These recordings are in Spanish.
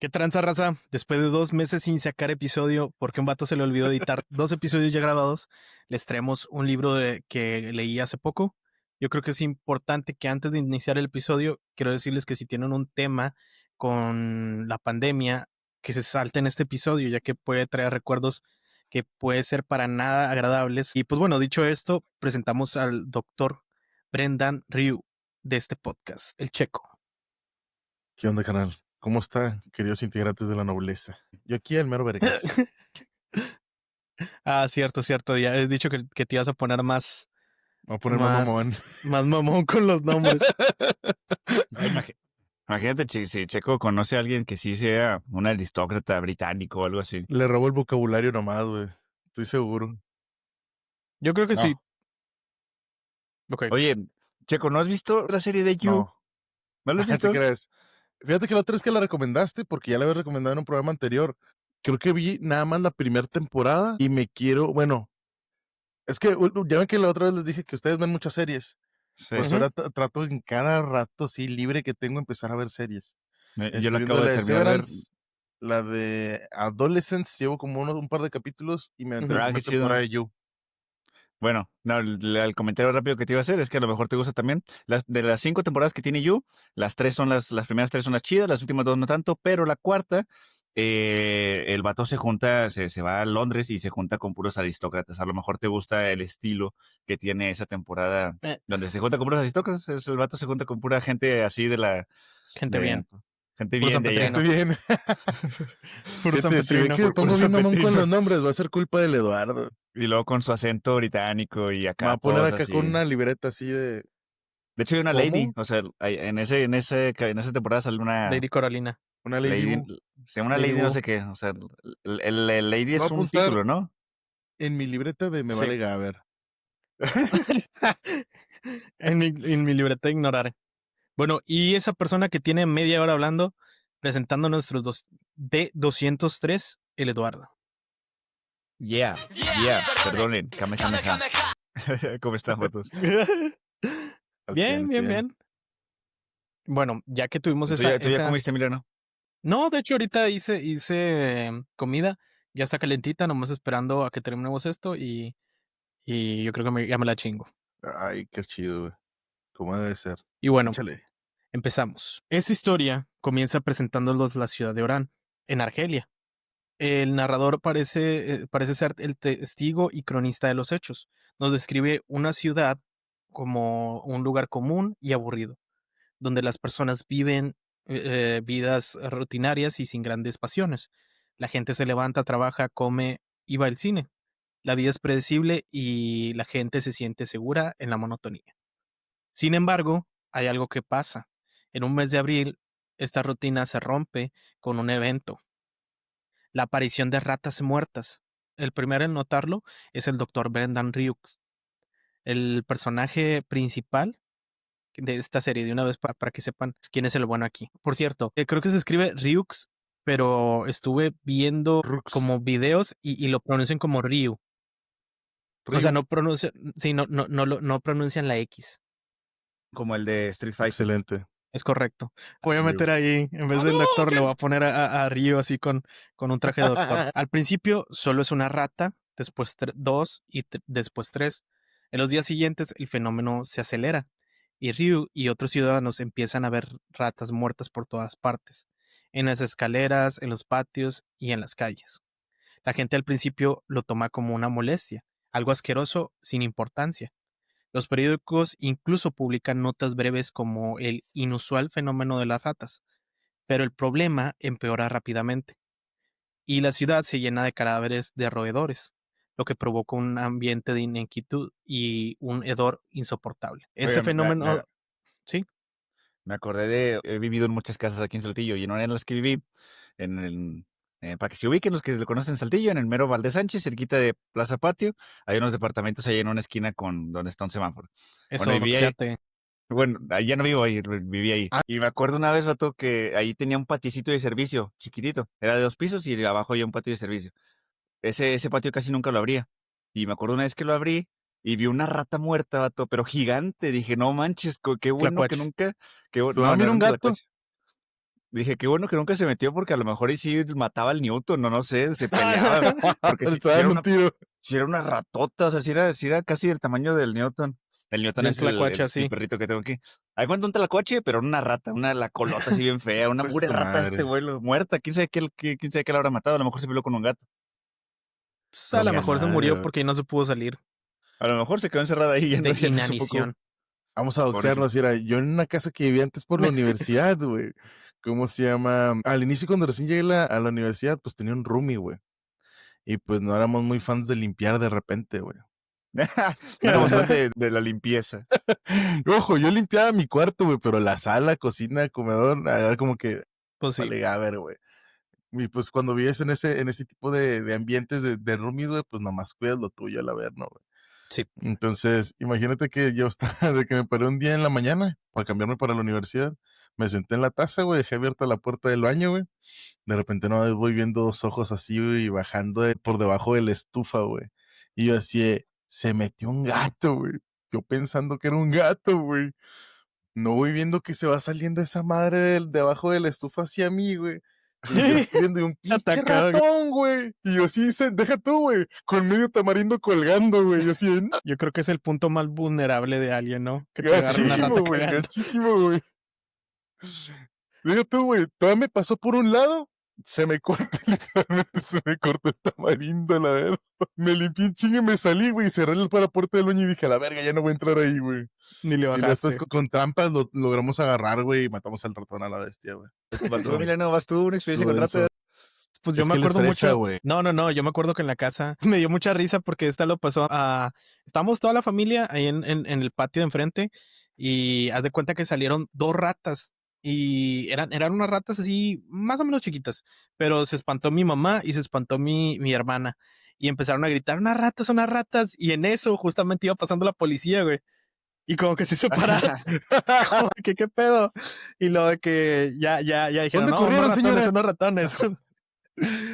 ¿Qué tranza, raza? Después de 2 meses sin sacar episodio, porque un vato se le olvidó editar 2 episodios ya grabados, les traemos un libro que leí hace poco. Yo creo que es importante que antes de iniciar el episodio, quiero decirles que si tienen un tema con la pandemia, que se salten este episodio, ya que puede traer recuerdos que puede ser para nada agradables. Y pues bueno, dicho esto, presentamos al doctor Brendan Ryu de este podcast, el Checo. ¿Qué onda, canal? ¿Cómo está, queridos integrantes de la nobleza? Yo aquí el mero vergas. Cierto, cierto. Ya he dicho que te ibas a poner Voy a poner más mamón. más mamón con los nombres. Imagínate si Checo conoce a alguien que sí sea un aristócrata británico o algo así. Le robo el vocabulario nomás, güey. Estoy seguro. Yo creo que No. sí. Ok. Oye, Checo, ¿no has visto la serie de You? No. ¿No la has ¿Te visto? crees? Fíjate que la otra vez que la recomendaste, porque ya la había recomendado en un programa anterior, creo que vi nada más la primera temporada y me quiero, bueno, es que ya ven que la otra vez les dije que ustedes ven muchas series. Sí. Pues Ujú. ahora trato en cada rato, sí, libre que tengo, empezar a ver series. Yo la Estoy viendo acabo la de de terminar de ver. Severance, la de Adolescence, llevo como un par de capítulos y me aventé la Ujú. Ah, qué primera temporada chido. de You. Bueno, no, el comentario rápido que te iba a hacer es que a lo mejor te gusta también. De las 5 temporadas que tiene You, las primeras 3 son las chidas, las últimas 2 no tanto, pero la cuarta, el vato se junta, se va a Londres y se junta con puros aristócratas. A lo mejor te gusta el estilo que tiene esa temporada, Eh, donde se junta con puros aristócratas. El vato se junta con pura gente así gente de bien. gente Puro bien San de allá. Petrino. Bien. Puro San Fíjate, si ve Petrino. que me pongo bien San mamón con Petrino. los nombres, va a ser culpa del Eduardo. Y luego con su acento británico y Me va acá a poner todos acá con así. una libreta así de... De hecho, hay una lady, ¿Cómo? o sea, en esa temporada sale una Lady Coralina. Una Lady lady, Boo. una Lady lady no Boo. sé qué, o sea, el lady Lo voy a es un apuntar título, ¿no? en mi libreta de Me Sí. Vale Gaber. en mi libreta ignoraré. Bueno, y esa persona que tiene media hora hablando, presentando nuestros D203, el Eduardo. Yeah, perdonen, Kamehameha. ¿Cómo están, fotos? Al 100, Bien, al bien, 100. bien. Bueno, ya que tuvimos ¿Tú ya comiste, Emiliano? No, de hecho ahorita hice comida, ya está calentita, nomás esperando a que terminemos esto y yo creo que ya me la chingo. Ay, qué chido, güey. ¿Cómo debe ser? Y bueno, Échale. empezamos. Esta historia comienza presentándonos la ciudad de Orán, en Argelia. El narrador parece ser el testigo y cronista de los hechos. Nos describe una ciudad como un lugar común y aburrido, donde las personas viven vidas rutinarias y sin grandes pasiones. La gente se levanta, trabaja, come y va al cine. La vida es predecible y la gente se siente segura en la monotonía. Sin embargo, hay algo que pasa. En un mes de abril, esta rutina se rompe con un evento: la aparición de ratas muertas. El primero en notarlo es el doctor Brendan Ryux, el personaje principal de esta serie, de una vez para que sepan quién es el bueno aquí. Por cierto, creo que se escribe Ryux, pero estuve viendo Rux. como videos y lo pronuncian como Ryu. O sea, Ryu. no pronuncian, sí, no pronuncian la X. Como el de Street Fighter. Excelente. Es correcto. Voy a Ryu. meter ahí, en vez del doctor, le voy a poner a Ryu así con un traje de doctor. Al principio solo es una rata, después dos y después tres. En los días siguientes el fenómeno se acelera y Ryu y otros ciudadanos empiezan a ver ratas muertas por todas partes, en las escaleras, en los patios y en las calles. La gente al principio lo toma como una molestia, algo asqueroso sin importancia. Los periódicos incluso publican notas breves como el inusual fenómeno de las ratas, pero el problema empeora rápidamente y la ciudad se llena de cadáveres de roedores, lo que provoca un ambiente de inquietud y un hedor insoportable. Este Oiga, fenómeno, sí, me acordé he vivido en muchas casas aquí en Saltillo y en una de las que viví, en el, para que se ubiquen los que lo conocen Saltillo, en el mero Valdés Sánchez, cerquita de Plaza Patio, hay unos departamentos ahí en una esquina con donde está un semáforo. Bueno, eso, y vi ahí, doxéate. bueno, ahí ya no vivo ahí, viví ahí. Ah. Y me acuerdo una vez, vato, que ahí tenía un paticito de servicio, chiquitito. Era de 2 pisos y abajo había un patio de servicio. Ese patio casi nunca lo abría. Y me acuerdo una vez que lo abrí y vi una rata muerta, vato, pero gigante. Dije, no manches, qué bueno que Tlacuache. nunca. Ah, No mira era un un gato. tlacuache. Dije, qué bueno que nunca se metió porque a lo mejor y sí mataba al Newton, no sé, se peleaba. Porque Le si estaba dando un tiro. era una ratota, o sea, si era casi el tamaño del Newton. El Newton De un es tlacuache el así. perrito que tengo aquí. Hay cuenta un tlacuache, pero una rata, la colota así bien fea, una Pues mugre su rata este madre. vuelo, muerta. ¿Quién sabe quién sabe qué la habrá matado? A lo mejor se peleó con un gato. Pues, a lo Chinga mejor se madre, murió güey. porque no se pudo salir A lo mejor se quedó encerrada ahí y ya de ya no supo inanición. Vamos a Pobrecito. doxearnos. Era yo en una casa que vivía antes por la universidad, güey. ¿Cómo se llama? Al inicio, cuando recién llegué a la universidad, pues tenía un roomie, güey. Y pues no éramos muy fans de limpiar de repente, güey. No éramos fan de la limpieza. Ojo, yo limpiaba mi cuarto, güey, pero la sala, cocina, comedor, era como que, Pues sí. vale, a ver, güey. Y pues cuando vives en ese tipo de ambientes de roomies, güey, pues nomás cuidas lo tuyo, a la ver, ¿no, güey? Sí. Entonces, imagínate que yo estaba, de que me paré un día en la mañana para cambiarme para la universidad. Me senté en la taza, güey, dejé abierta la puerta del baño, güey. De repente no voy viendo dos ojos así, güey, bajando por debajo de la estufa, güey. Y yo así, se metió un gato, güey. Yo pensando que era un gato, güey. No voy viendo que se va saliendo esa madre debajo de la estufa hacia mí, güey. Y yo estoy viendo un pinche Atacado. ratón, güey. Y yo así, deja tú, güey. Con medio tamarindo colgando, güey. Yo así, Yo creo que es el punto más vulnerable de alguien, ¿no? Que te agarre una gachísimo, rata güey. cagando. Gachísimo, güey. Deja tú, güey. Todavía me pasó por un lado. Se me corta, literalmente se me cortó el tamarindo, a la verga. Me limpié un chingue y me salí, güey. Cerré la puerta del baño y dije, a la verga, ya no voy a entrar ahí, güey. Ni le Y después bajaste. con trampas lo logramos agarrar, güey, y matamos al ratón a la bestia, güey. Vas tú, Emiliano, vas tú, una experiencia con Denso. ratas. Pues yo Es me que les acuerdo fresa, mucho. güey. No, yo me acuerdo que en la casa me dio mucha risa porque esta lo pasó a. Estábamos toda la familia ahí en el patio de enfrente y haz de cuenta que salieron dos ratas y eran unas ratas así más o menos chiquitas, pero se espantó mi mamá y se espantó mi hermana y empezaron a gritar unas ratas y en eso justamente iba pasando la policía, güey. Y como que se separaron, como que qué pedo. Y lo de que ya dijeron, ¿Dónde no, corrieron, señora? unos ratones.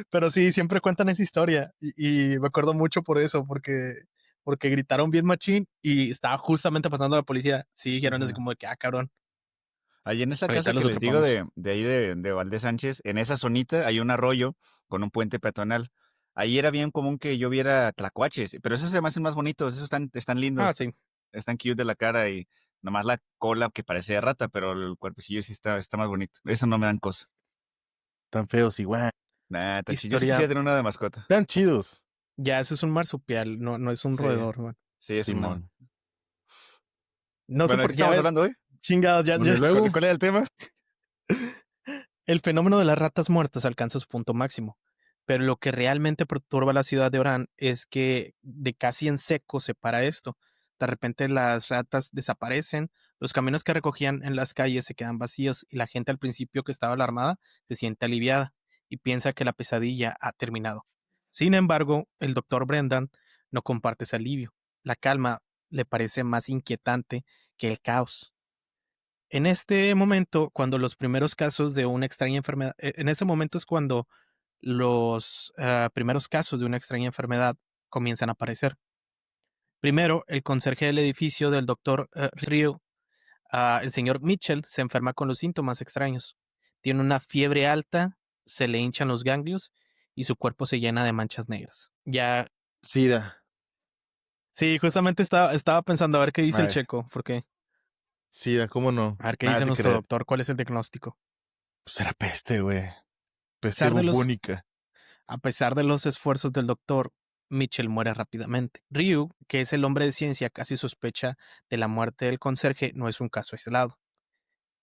Pero sí, siempre cuentan esa historia. Y me acuerdo mucho por eso, porque gritaron bien machín y estaba justamente pasando la policía. Sí, dijeron así Ajá. como de que, cabrón. Allí en esa Ahorita casa los que les digo atrapamos. de ahí de Valdés Sánchez, en esa zonita hay un arroyo con un puente peatonal. Ahí era bien común que yo viera tlacuaches, pero esos se me hacen más bonitos, esos están Ah, lindos, sí. están cute de la cara y nomás la cola que parece de rata, pero el cuerpecillo sí está más bonito. Eso no me dan cosa. Tan feos igual. Nah, yo sí Historia. quisiera tener una de mascota. Tan chidos. Ya, ese es un marsupial, no es un Sí, roedor, güey. sí, es un Simón. mono. No sé Bueno, ¿de qué por qué, ya estamos ves, hablando hoy? chingados, Bueno, y luego, ¿Cuál era el tema? El fenómeno de las ratas muertas alcanza su punto máximo, pero lo que realmente perturba la ciudad de Orán es que de casi en seco se para esto. De repente las ratas desaparecen, los caminos que recogían en las calles se quedan vacíos y la gente al principio que estaba alarmada se siente aliviada y piensa que la pesadilla ha terminado. Sin embargo, el doctor Brendan no comparte ese alivio. La calma le parece más inquietante que el caos. En este momento, cuando los primeros casos de una extraña enfermedad, en este momento es cuando los primeros casos de una extraña enfermedad comienzan a aparecer. Primero, el conserje del edificio del doctor Ryu, el señor Mitchell, se enferma con los síntomas extraños. Tiene una fiebre alta, se le hinchan los ganglios y su cuerpo se llena de manchas negras. Ya, sida. sí, justamente estaba pensando a ver qué dice el Ay, checo, porque sida, ¿cómo no? a ver qué Nada dice te nuestro creer. doctor, cuál es el diagnóstico. Pues era peste, güey. A Peste pesar de los bubónica. A pesar de los esfuerzos del doctor, Mitchell muere rápidamente. Ryu, que es el hombre de ciencia, casi sospecha de la muerte del conserje, no es un caso aislado.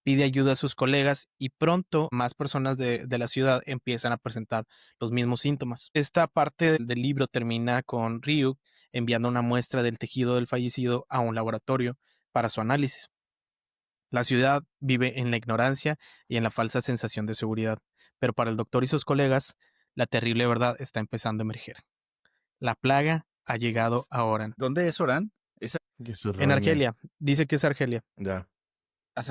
Pide ayuda a sus colegas y pronto más personas de la ciudad empiezan a presentar los mismos síntomas. Esta parte del libro termina con Ryu enviando una muestra del tejido del fallecido a un laboratorio para su análisis. La ciudad vive en la ignorancia y en la falsa sensación de seguridad, pero para el doctor y sus colegas, la terrible verdad está empezando a emerger. La plaga ha llegado a Oran. ¿Dónde es Orán? Esa, Que su En roña. Argelia. Dice que es Argelia. Ya.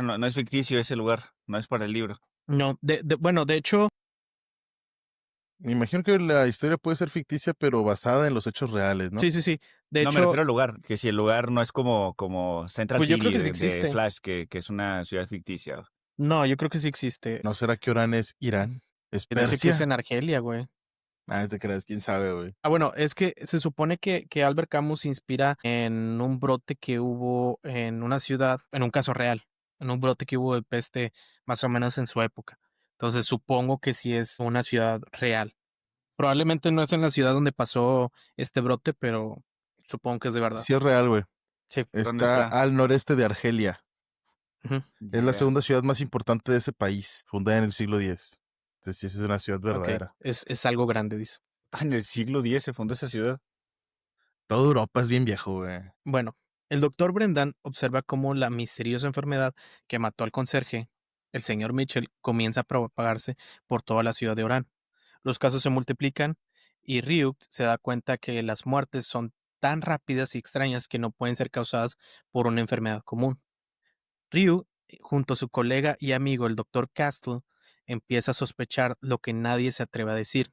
no es ficticio ese lugar, no es para el libro. No, bueno, de hecho, Me imagino que la historia puede ser ficticia, pero basada en los hechos reales, ¿no? sí. De No, me hecho, refiero al lugar, que si el lugar no es como Central pues yo creo City que sí de existe. Flash, que es una ciudad ficticia. No, yo creo que sí existe. ¿No será que Orán es Irán? ¿Es Dice que es Persia? en Argelia, güey. Ah, te creas, quién sabe, güey. Ah, bueno, es que se supone que Albert Camus se inspira en un brote que hubo en una ciudad, en un caso real, en un brote que hubo de peste más o menos en su época. Entonces supongo que sí es una ciudad real. Probablemente no es en la ciudad donde pasó este brote, pero supongo que es de verdad. Sí es real, güey. Sí. ¿Dónde Está está? al noreste de Argelia. Ujú. Es la Yeah. segunda ciudad más importante de ese país, fundada en el siglo X. Entonces sí es una ciudad Ok, verdadera. es algo grande, dice. Ah, en el siglo X se fundó esa ciudad. Toda Europa es bien viejo, güey. Bueno, el doctor Brendan observa cómo la misteriosa enfermedad que mató al conserje, el señor Mitchell, comienza a propagarse por toda la ciudad de Orán. Los casos se multiplican y Ryuk se da cuenta que las muertes son tan rápidas y extrañas que no pueden ser causadas por una enfermedad común. Ryu, junto a su colega y amigo el doctor Castle, empieza a sospechar lo que nadie se atreve a decir.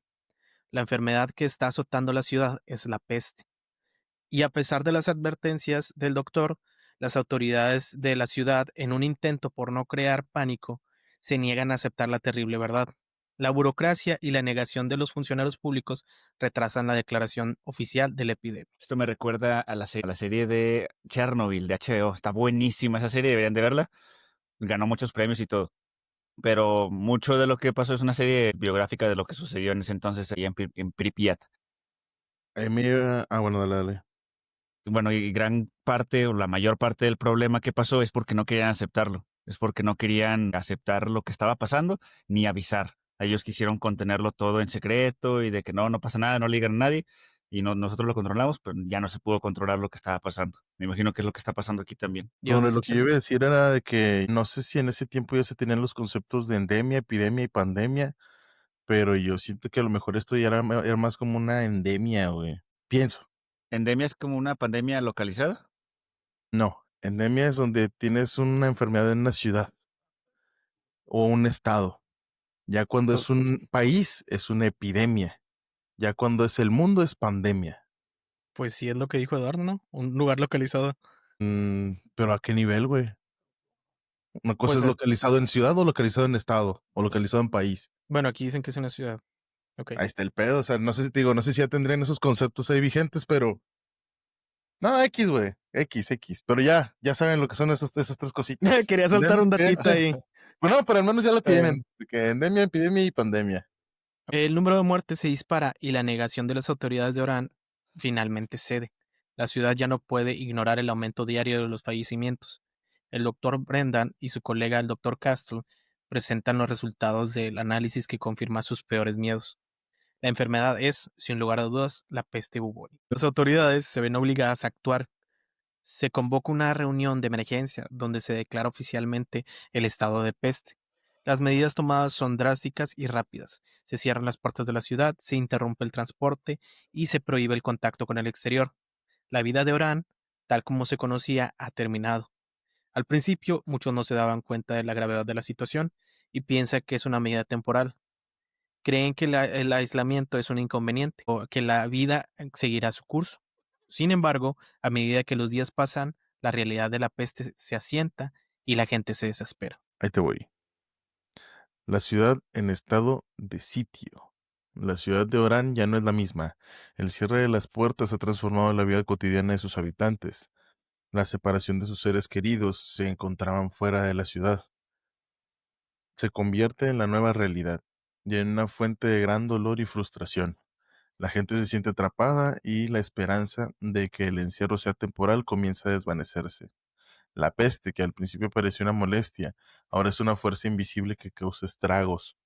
La enfermedad que está azotando la ciudad es la peste. Y a pesar de las advertencias del doctor, las autoridades de la ciudad, en un intento por no crear pánico, se niegan a aceptar la terrible verdad. La burocracia y la negación de los funcionarios públicos retrasan la declaración oficial de la epidemia. Esto me recuerda a la serie de Chernobyl de HBO. Está buenísima esa serie, deberían de verla. Ganó muchos premios y todo. Pero mucho de lo que pasó es una serie biográfica de lo que sucedió en ese entonces allá en Pripyat. Bueno, dale, dale. Bueno, y gran parte o la mayor parte del problema que pasó es porque no querían aceptarlo. Es porque no querían aceptar lo que estaba pasando ni avisar. Ellos quisieron contenerlo todo en secreto y de que no pasa nada, no le digan a nadie. Y nosotros lo controlamos, pero ya no se pudo controlar lo que estaba pasando. Me imagino que es lo que está pasando aquí también. Dios Bueno, lo que yo escucha. iba a decir era de que no sé si en ese tiempo ya se tenían los conceptos de endemia, epidemia y pandemia, pero yo siento que a lo mejor esto ya era más como una endemia, güey. Pienso. ¿Endemia es como una pandemia localizada? No, endemia es donde tienes una enfermedad en una ciudad o un estado. Ya cuando Pues, es un país, es una epidemia. Ya cuando es el mundo, es pandemia. pues sí es lo que dijo Eduardo, ¿no? Un lugar localizado. Pero ¿a qué nivel, güey? Una cosa Pues es localizado en ciudad o localizado en estado o localizado en país. bueno, aquí dicen que es una ciudad. Ok. Ahí está el pedo. O sea, no sé si te digo, no sé si ya tendrían esos conceptos ahí vigentes, pero no, X, güey. X. Pero ya saben lo que son esas tres cositas. Quería soltar un datito ahí. Bueno, pero al menos ya lo Está bien. tienen. De que endemia, epidemia y pandemia. El número de muertes se dispara y la negación de las autoridades de Orán finalmente cede. La ciudad ya no puede ignorar el aumento diario de los fallecimientos. El doctor Brendan y su colega el doctor Castle presentan los resultados del análisis que confirma sus peores miedos. La enfermedad es, sin lugar a dudas, la peste bubónica. Las autoridades se ven obligadas a actuar. Se convoca una reunión de emergencia donde se declara oficialmente el estado de peste. Las medidas tomadas son drásticas y rápidas. Se cierran las puertas de la ciudad, se interrumpe el transporte y se prohíbe el contacto con el exterior. La vida de Orán, tal como se conocía, ha terminado. Al principio, muchos no se daban cuenta de la gravedad de la situación y piensan que es una medida temporal. Creen que el aislamiento es un inconveniente o que la vida seguirá su curso. Sin embargo, a medida que los días pasan, la realidad de la peste se asienta y la gente se desespera. Ahí te voy. La ciudad en estado de sitio. La ciudad de Orán ya no es la misma. El cierre de las puertas ha transformado la vida cotidiana de sus habitantes. La separación de sus seres queridos se encontraban fuera de la ciudad. Se convierte en la nueva realidad y en una fuente de gran dolor y frustración. La gente se siente atrapada y la esperanza de que el encierro sea temporal comienza a desvanecerse. La peste, que al principio parecía una molestia, ahora es una fuerza invisible que causa estragos.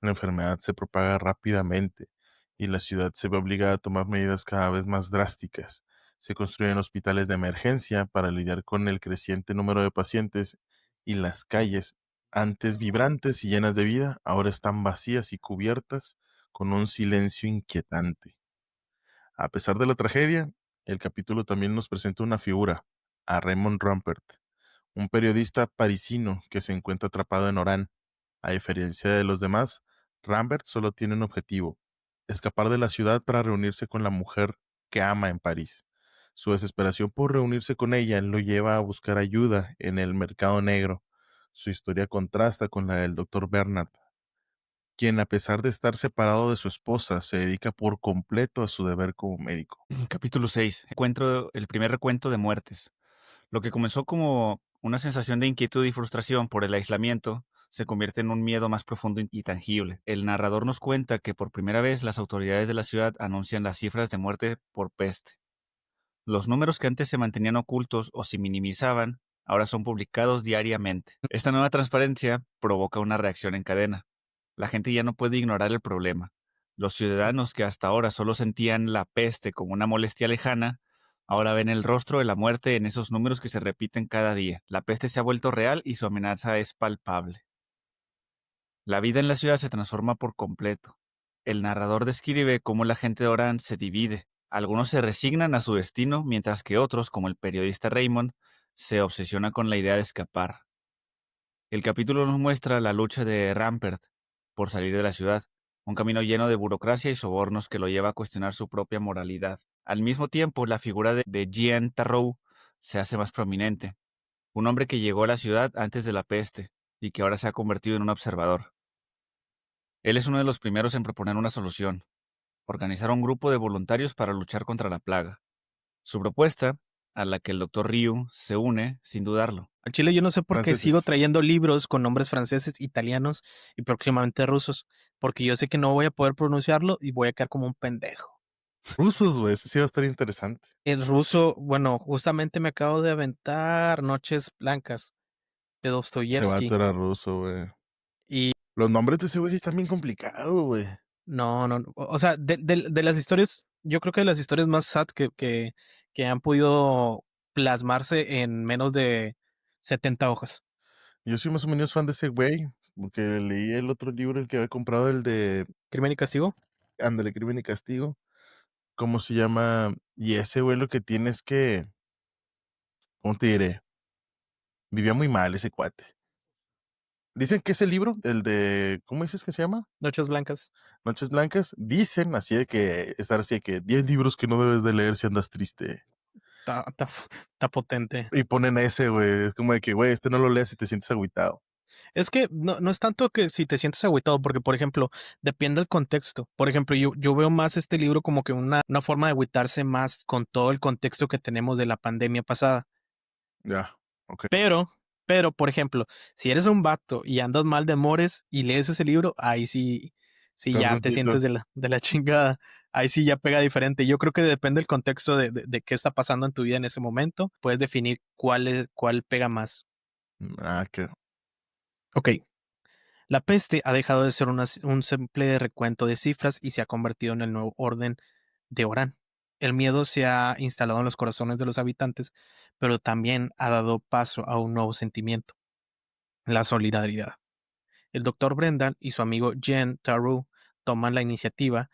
La enfermedad se propaga rápidamente y la ciudad se ve obligada a tomar medidas cada vez más drásticas. Se construyen hospitales de emergencia para lidiar con el creciente número de pacientes y las calles, antes vibrantes y llenas de vida, ahora están vacías y cubiertas con un silencio inquietante. A pesar de la tragedia, el capítulo también nos presenta una figura, a Raymond Rumpert, un periodista parisino que se encuentra atrapado en Orán. A diferencia de los demás, Rambert solo tiene un objetivo: escapar de la ciudad para reunirse con la mujer que ama en París. Su desesperación por reunirse con ella lo lleva a buscar ayuda en el mercado negro. Su historia contrasta con la del doctor Bernard, quien a pesar de estar separado de su esposa, se dedica por completo a su deber como médico. Capítulo 6. El primer recuento de muertes. Lo que comenzó como una sensación de inquietud y frustración por el aislamiento se convierte en un miedo más profundo y tangible. El narrador nos cuenta que por primera vez las autoridades de la ciudad anuncian las cifras de muerte por peste. Los números que antes se mantenían ocultos o se minimizaban, ahora son publicados diariamente. Esta nueva transparencia provoca una reacción en cadena. La gente ya no puede ignorar el problema. Los ciudadanos que hasta ahora solo sentían la peste como una molestia lejana, ahora ven el rostro de la muerte en esos números que se repiten cada día. La peste se ha vuelto real y su amenaza es palpable. La vida en la ciudad se transforma por completo. El narrador describe cómo la gente de Orán se divide. Algunos se resignan a su destino, mientras que otros, como el periodista Raymond, se obsesionan con la idea de escapar. El capítulo nos muestra la lucha de Rampert por salir de la ciudad, un camino lleno de burocracia y sobornos que lo lleva a cuestionar su propia moralidad. Al mismo tiempo, la figura de Jean Tarrow se hace más prominente, un hombre que llegó a la ciudad antes de la peste y que ahora se ha convertido en un observador. Él es uno de los primeros en proponer una solución: organizar un grupo de voluntarios para luchar contra la plaga. Su propuesta, a la que el doctor Ryu se une sin dudarlo. Al chile yo no sé por qué sigo Franceses. trayendo libros con nombres franceses, italianos y próximamente rusos, porque yo sé que no voy a poder pronunciarlo y voy a quedar como un pendejo. Rusos, güey, ese sí va a estar interesante. El ruso, bueno, justamente me acabo de aventar Noches Blancas de Ese vato Dostoyevsky era ruso, güey. y Los nombres de ese güey sí están bien complicados, güey. no, o sea, de las historias, yo creo que de las historias más sad que han podido plasmarse en menos de 70 hojas. Yo soy más o menos fan de ese güey, porque leí el otro libro, el que había comprado, el de Crimen y Castigo. Ándale, Crimen y Castigo. ¿Cómo se llama? Y ese güey lo que tiene es que, ¿cómo te diré? Vivía muy mal ese cuate. Dicen que ese libro, el de, ¿cómo dices que se llama? Noches Blancas. Noches Blancas, dicen así de que, estar así de que 10 libros que no debes de leer si andas triste. Está potente. Y ponen ese, güey. Es como de que, güey, este no lo leas si te sientes agüitado. Es que no es tanto que si te sientes agüitado, porque, por ejemplo, depende del contexto. Por ejemplo, yo veo más este libro como que una forma de agüitarse más con todo el contexto que tenemos de la pandemia pasada. Ya, ok. Pero, por ejemplo, si eres un vato y andas mal de amores y lees ese libro, ahí sí ya te sientes Carnalito. de la chingada. Ahí sí ya pega diferente. Yo creo que depende del contexto de qué está pasando en tu vida en ese momento. Puedes definir cuál pega más. Ah, que Ok. La peste ha dejado de ser un simple recuento de cifras y se ha convertido en el nuevo orden de Orán. El miedo se ha instalado en los corazones de los habitantes, pero también ha dado paso a un nuevo sentimiento: la solidaridad. El doctor Brendan y su amigo Jen Tarrow toman la iniciativa.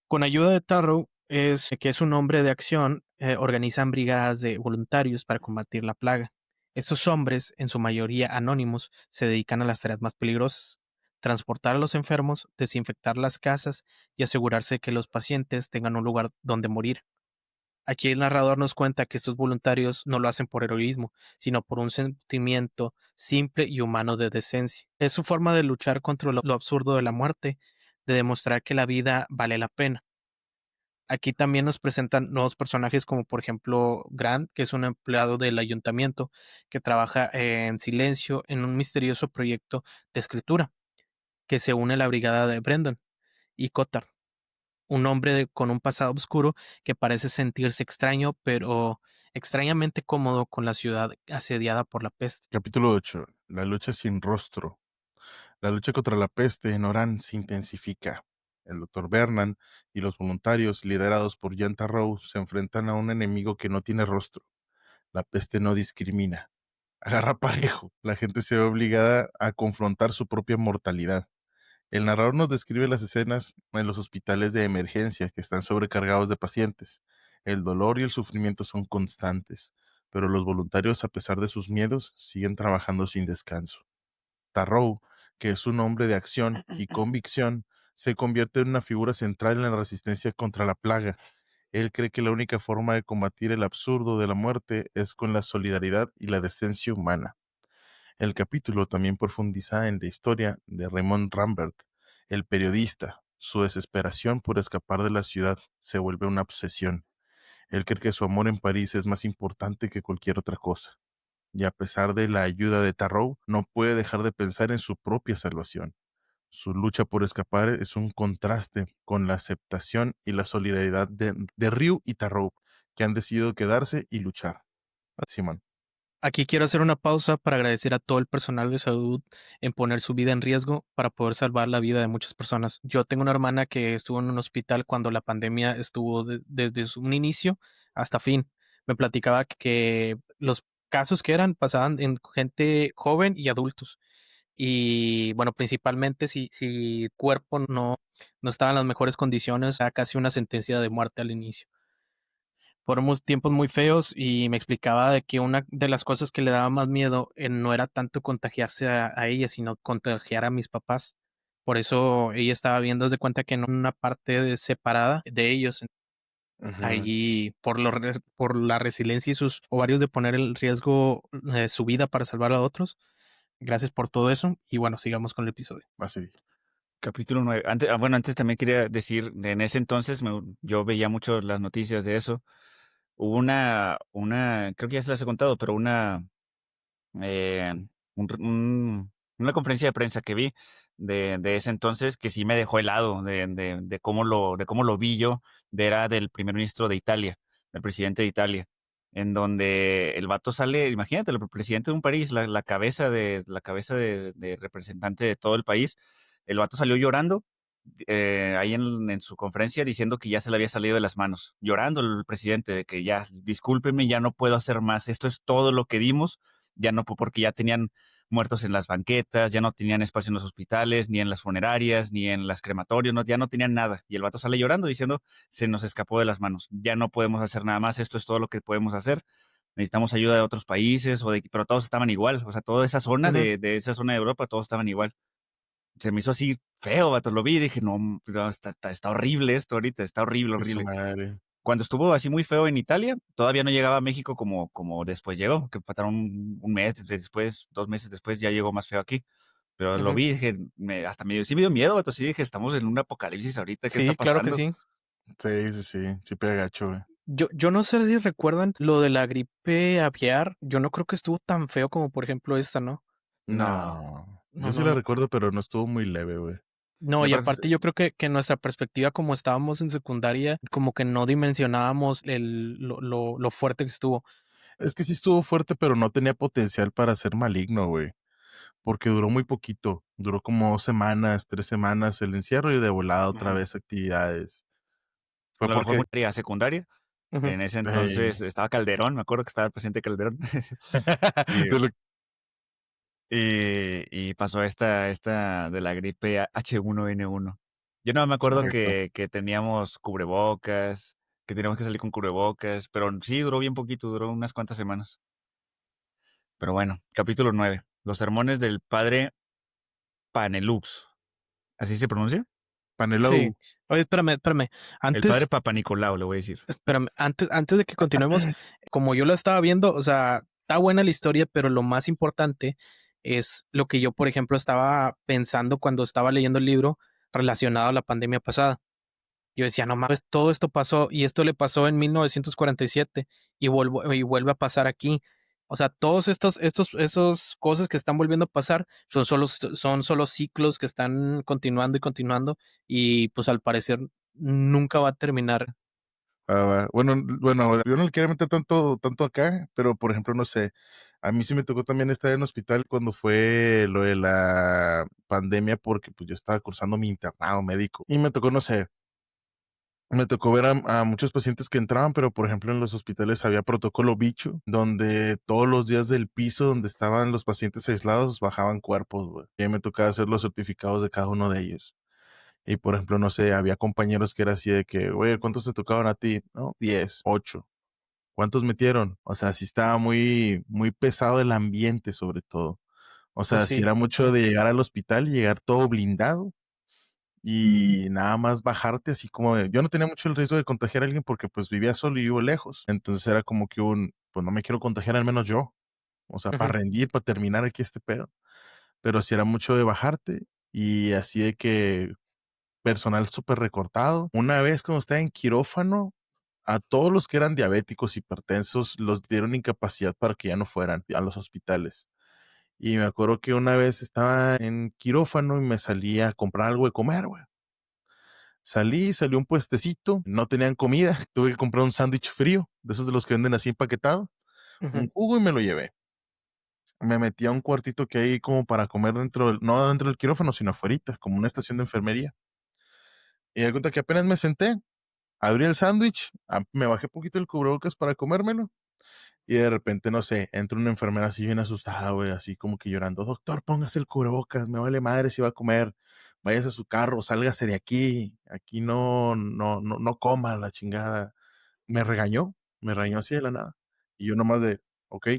Con ayuda de Tarrow, que es un hombre de acción, organizan brigadas de voluntarios para combatir la plaga. Estos hombres, en su mayoría anónimos, se dedican a las tareas más peligrosas: transportar a los enfermos, desinfectar las casas y asegurarse de que los pacientes tengan un lugar donde morir. Aquí el narrador nos cuenta que estos voluntarios no lo hacen por heroísmo, sino por un sentimiento simple y humano de decencia. Es su forma de luchar contra lo absurdo de la muerte, de demostrar que la vida vale la pena. Aquí también nos presentan nuevos personajes como por ejemplo Grant, que es un empleado del ayuntamiento que trabaja en silencio en un misterioso proyecto de escritura, que se une a la brigada de Brendan, y Cotard, un hombre con un pasado oscuro que parece sentirse extraño, pero extrañamente cómodo con la ciudad asediada por la peste. Capítulo 8. La lucha sin rostro. La lucha contra la peste en Orán se intensifica. El doctor Bernan y los voluntarios, liderados por Jan Tarrow, se enfrentan a un enemigo que no tiene rostro. La peste no discrimina. Agarra parejo. La gente se ve obligada a confrontar su propia mortalidad. El narrador nos describe las escenas en los hospitales de emergencia que están sobrecargados de pacientes. El dolor y el sufrimiento son constantes, pero los voluntarios, a pesar de sus miedos, siguen trabajando sin descanso. Tarrow, que es un hombre de acción y convicción, se convierte en una figura central en la resistencia contra la plaga. Él cree que la única forma de combatir el absurdo de la muerte es con la solidaridad y la decencia humana. El capítulo también profundiza en la historia de Raymond Rambert, el periodista. Su desesperación por escapar de la ciudad se vuelve una obsesión. Él cree que su amor en París es más importante que cualquier otra cosa. Y a pesar de la ayuda de Tarot, no puede dejar de pensar en su propia salvación. Su lucha por escapar es un contraste con la aceptación y la solidaridad de Ryu y Tarot, que han decidido quedarse y luchar. Simón. Aquí quiero hacer una pausa para agradecer a todo el personal de salud en poner su vida en riesgo para poder salvar la vida de muchas personas. Yo tengo una hermana que estuvo en un hospital cuando la pandemia estuvo desde un inicio hasta fin. Me platicaba que los casos que eran pasaban en gente joven y adultos. Y bueno, principalmente si el cuerpo no estaba en las mejores condiciones, era casi una sentencia de muerte al inicio. Fueron tiempos muy feos y me explicaba de que una de las cosas que le daba más miedo no era tanto contagiarse a ella, sino contagiar a mis papás. Por eso ella estaba viendo desde cuenta que en una parte separada de ellos, Ujú. allí por la resiliencia y sus ovarios de poner en riesgo su vida para salvar a otros. Gracias por todo eso y bueno, sigamos con el episodio. Así. Capítulo 9. Antes, bueno, antes también quería decir, en ese entonces yo veía mucho las noticias de eso. Hubo creo que ya se las he contado, pero eh, una conferencia de prensa que vi de ese entonces que sí me dejó helado de cómo lo vi yo, era del primer ministro de Italia, del presidente de Italia, en donde el vato sale, imagínate, el presidente de un país, la cabeza de representante de todo el país, el vato salió llorando ahí en su conferencia diciendo que ya se le había salido de las manos, llorando el presidente de que ya, discúlpenme, ya no puedo hacer más, esto es todo lo que dimos, ya no, porque ya tenían muertos en las banquetas, ya no tenían espacio en los hospitales, ni en las funerarias, ni en las crematorios, ya no tenían nada. Y el vato sale llorando diciendo, se nos escapó de las manos, ya no podemos hacer nada más, esto es todo lo que podemos hacer. Necesitamos ayuda de otros países, pero todos estaban igual, o sea, toda esa zona Ujú. de esa zona de Europa, todos estaban igual. Se me hizo así feo, vato, lo vi y dije, no, no, está horrible esto ahorita, está horrible, Es su horrible. madre. Cuando estuvo así muy feo en Italia, todavía no llegaba a México como después llegó, que faltaron un mes después, 2 meses después, ya llegó más feo aquí. Pero lo Ujú. vi y dije, hasta sí me dio miedo, vato, sí dije, estamos en un apocalipsis ahorita, ¿qué está Sí, claro que pasando? sí. Sí, sí, sí. Sí pega gacho, güey. Yo no sé si recuerdan lo de la gripe aviar. Yo no creo que estuvo tan feo como, por ejemplo, esta, ¿no? No, No. No, Yo sí no, la no. recuerdo, pero no estuvo muy leve, güey. No, y y aparte, aparte yo creo que nuestra perspectiva, como estábamos en secundaria, como que no dimensionábamos lo fuerte que estuvo. Es que sí estuvo fuerte, pero no tenía potencial para ser maligno, güey. Porque duró muy poquito. Duró como 2 semanas, 3 semanas el encierro y de volada otra ujú, vez actividades. a Fue lo mejor porque fue una área secundaria. Ujú. En ese eh, entonces estaba Calderón, me acuerdo que estaba el presidente Calderón. Y, de lo- y pasó esta de la gripe H1N1. Yo no me es acuerdo correcto. que teníamos cubrebocas, que teníamos que salir con cubrebocas, pero sí duró bien poquito, duró unas cuantas semanas. Pero bueno, capítulo 9. Los sermones del padre Panelux. ¿Así se pronuncia? Sí. Panelo. Oye, espérame. El padre Antes, Papa Nicolau, le voy a decir. espérame, antes de que continuemos, como yo la estaba viendo, o sea, está buena la historia, pero lo más importante es lo que yo, por ejemplo, estaba pensando cuando estaba leyendo el libro relacionado a la pandemia pasada. Yo decía, no mames, todo esto pasó y esto le pasó en 1947 y vuelve a pasar aquí. O sea, todos esos cosas que están volviendo a pasar son solo ciclos que están continuando y continuando y pues al parecer nunca va a terminar. Bueno, yo no le quería meter tanto acá, pero por ejemplo, no sé, a mí sí me tocó también estar en hospital cuando fue lo de la pandemia, porque pues yo estaba cursando mi internado médico y me tocó, no sé, me tocó ver a muchos pacientes que entraban, pero por ejemplo en los hospitales había protocolo bicho, donde todos los días del piso donde estaban los pacientes aislados bajaban cuerpos, güey. Y ahí me tocaba hacer los certificados de cada uno de ellos. Y por ejemplo, no sé, había compañeros que era así de que, güey, ¿cuántos te tocaban a ti? No, 10, 8. ¿Cuántos metieron? O sea, sí estaba muy, muy pesado el ambiente, sobre todo. O Pues sea, sí sí. era mucho de llegar al hospital y llegar todo blindado y nada más bajarte así como de, yo no tenía mucho el riesgo de contagiar a alguien porque pues vivía solo y vivo lejos. Entonces era como que pues no me quiero contagiar al menos yo. o sea, para Ujú. rendir, para terminar aquí este pedo. Pero sí era mucho de bajarte y así de que personal súper recortado. Una vez cuando estaba en quirófano, a todos los que eran diabéticos, hipertensos, los dieron incapacidad para que ya no fueran a los hospitales. Y me acuerdo que una vez estaba en quirófano y me salí a comprar algo de comer, güey. Salí a un puestecito, no tenían comida, tuve que comprar un sándwich frío, de esos de los que venden así empaquetado, Ujú. un jugo y me lo llevé. Me metí a un cuartito que hay como para comer dentro del, no dentro del quirófano, sino afuerita, como una estación de enfermería. Y me cuenta que apenas me senté, abrí el sándwich, me bajé poquito el cubrebocas para comérmelo. Y de repente, no sé, entra una enfermera así bien asustada, güey, así como que llorando. Doctor, póngase el cubrebocas, me vale madre si va a comer. Váyase a su carro, sálgase de aquí. Aquí no coma la chingada. Me regañó así de la nada. Y yo nomás de, ok,